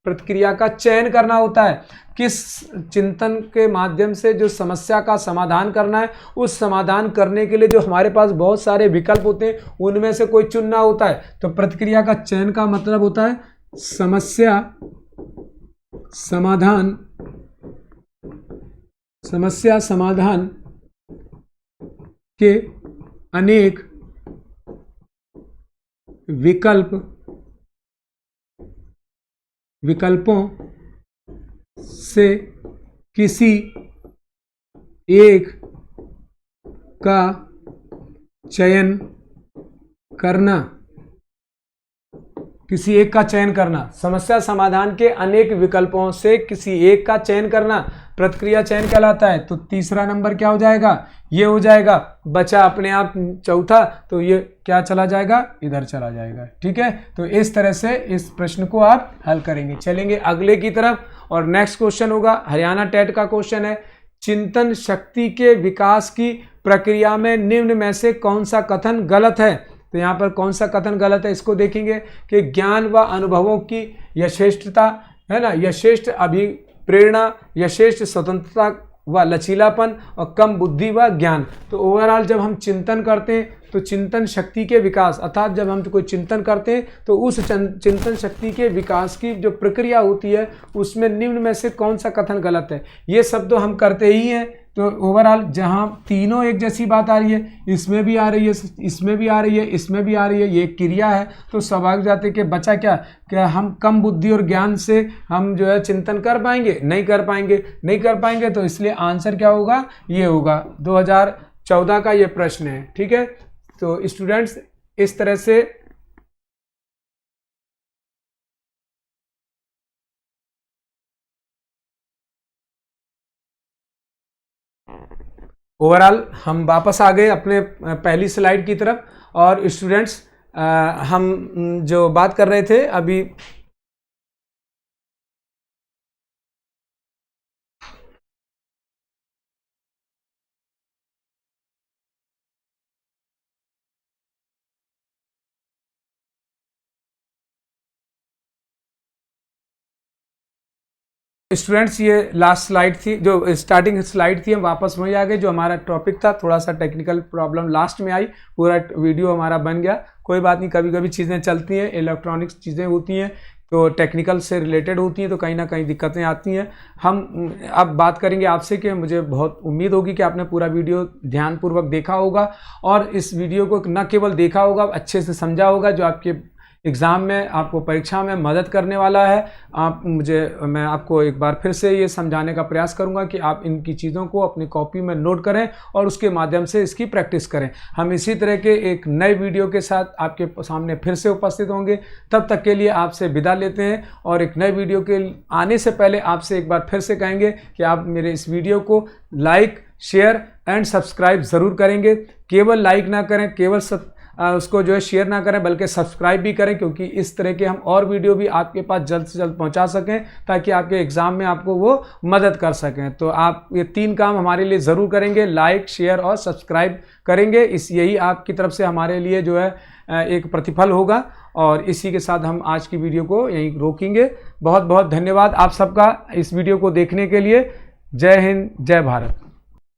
प्रतिक्रिया का चयन करना होता है। किस चिंतन के माध्यम से जो समस्या का समाधान करना है, उस समाधान करने के लिए जो हमारे पास बहुत सारे विकल्प होते हैं उनमें से कोई चुनना होता है। तो प्रतिक्रिया का चयन का मतलब होता है समस्या समाधान, समस्या समाधान के अनेक विकल्पों से किसी एक का चयन करना, किसी एक का चयन करना। समस्या समाधान के अनेक विकल्पों से किसी एक का चयन करना प्रतिक्रिया चयन कहलाता है। तो तीसरा नंबर क्या हो जाएगा, ये हो जाएगा। बचा अपने आप चौथा, तो ये क्या चला जाएगा, इधर चला जाएगा, ठीक है। तो इस तरह से इस प्रश्न को आप हल करेंगे। चलेंगे अगले की तरफ, और नेक्स्ट क्वेश्चन होगा हरियाणा टेट का क्वेश्चन है, चिंतन शक्ति के विकास की प्रक्रिया में निम्न में से कौन सा कथन गलत है। तो यहाँ पर कौन सा कथन गलत है, इसको देखेंगे कि ज्ञान व अनुभवों की यथेष्टता है ना, यथेष्ट प्रेरणा, यथेष्ट स्वतंत्रता व लचीलापन और कम बुद्धि व ज्ञान। तो ओवरऑल जब हम चिंतन करते हैं तो चिंतन शक्ति के विकास, अर्थात जब हम कोई चिंतन करते हैं तो उस चिंतन शक्ति के विकास की जो प्रक्रिया होती है उसमें निम्न में से कौन सा कथन गलत है, ये सब तो हम करते ही हैं। तो ओवरऑल जहाँ तीनों एक जैसी बात आ रही है, इसमें भी आ रही है, इसमें भी आ रही है, इसमें भी आ रही है, ये क्रिया है, तो स्वाभाविक जाते कि बचा क्या हम कम बुद्धि और ज्ञान से हम जो है चिंतन कर पाएंगे? नहीं कर पाएंगे। तो इसलिए आंसर क्या होगा? ये होगा 2014 का ये प्रश्न है। ठीक है, तो स्टूडेंट्स इस तरह से ओवरऑल हम वापस आ गए अपने पहली स्लाइड की तरफ। और स्टूडेंट्स हम जो बात कर रहे थे अभी, स्टूडेंट्स ये लास्ट स्लाइड थी, जो स्टार्टिंग स्लाइड थी, हम वापस वहीं आ गए। जो हमारा टॉपिक था, थोड़ा सा टेक्निकल प्रॉब्लम लास्ट में आई, पूरा वीडियो हमारा बन गया। कोई बात नहीं, कभी कभी चीज़ें चलती हैं, इलेक्ट्रॉनिक्स चीज़ें होती हैं तो टेक्निकल से रिलेटेड होती हैं, तो कहीं ना कहीं दिक्कतें आती हैं। हम अब बात करेंगे आपसे कि मुझे बहुत उम्मीद होगी कि आपने पूरा वीडियो ध्यानपूर्वक देखा होगा और इस वीडियो को न केवल देखा होगा, अच्छे से समझा होगा, जो आपके एग्ज़ाम में, आपको परीक्षा में मदद करने वाला है। मैं आपको एक बार फिर से ये समझाने का प्रयास करूंगा कि आप इनकी चीज़ों को अपनी कॉपी में नोट करें और उसके माध्यम से इसकी प्रैक्टिस करें। हम इसी तरह के एक नए वीडियो के साथ आपके सामने फिर से उपस्थित होंगे। तब तक के लिए आपसे विदा लेते हैं और एक नए वीडियो के आने से पहले आपसे एक बार फिर से कहेंगे कि आप मेरे इस वीडियो को लाइक, शेयर एंड सब्सक्राइब ज़रूर करेंगे। केवल लाइक ना करें, केवल उसको जो है शेयर ना करें, बल्कि सब्सक्राइब भी करें, क्योंकि इस तरह के हम और वीडियो भी आपके पास जल्द से जल्द पहुंचा सकें, ताकि आपके एग्ज़ाम में आपको वो मदद कर सकें। तो आप ये 3 काम हमारे लिए ज़रूर करेंगे, लाइक, शेयर और सब्सक्राइब करेंगे। यही आपकी तरफ से हमारे लिए जो है एक प्रतिफल होगा। और इसी के साथ हम आज की वीडियो को यहीं रोकेंगे। बहुत बहुत धन्यवाद आप सबका इस वीडियो को देखने के लिए। जय हिंद, जय भारत।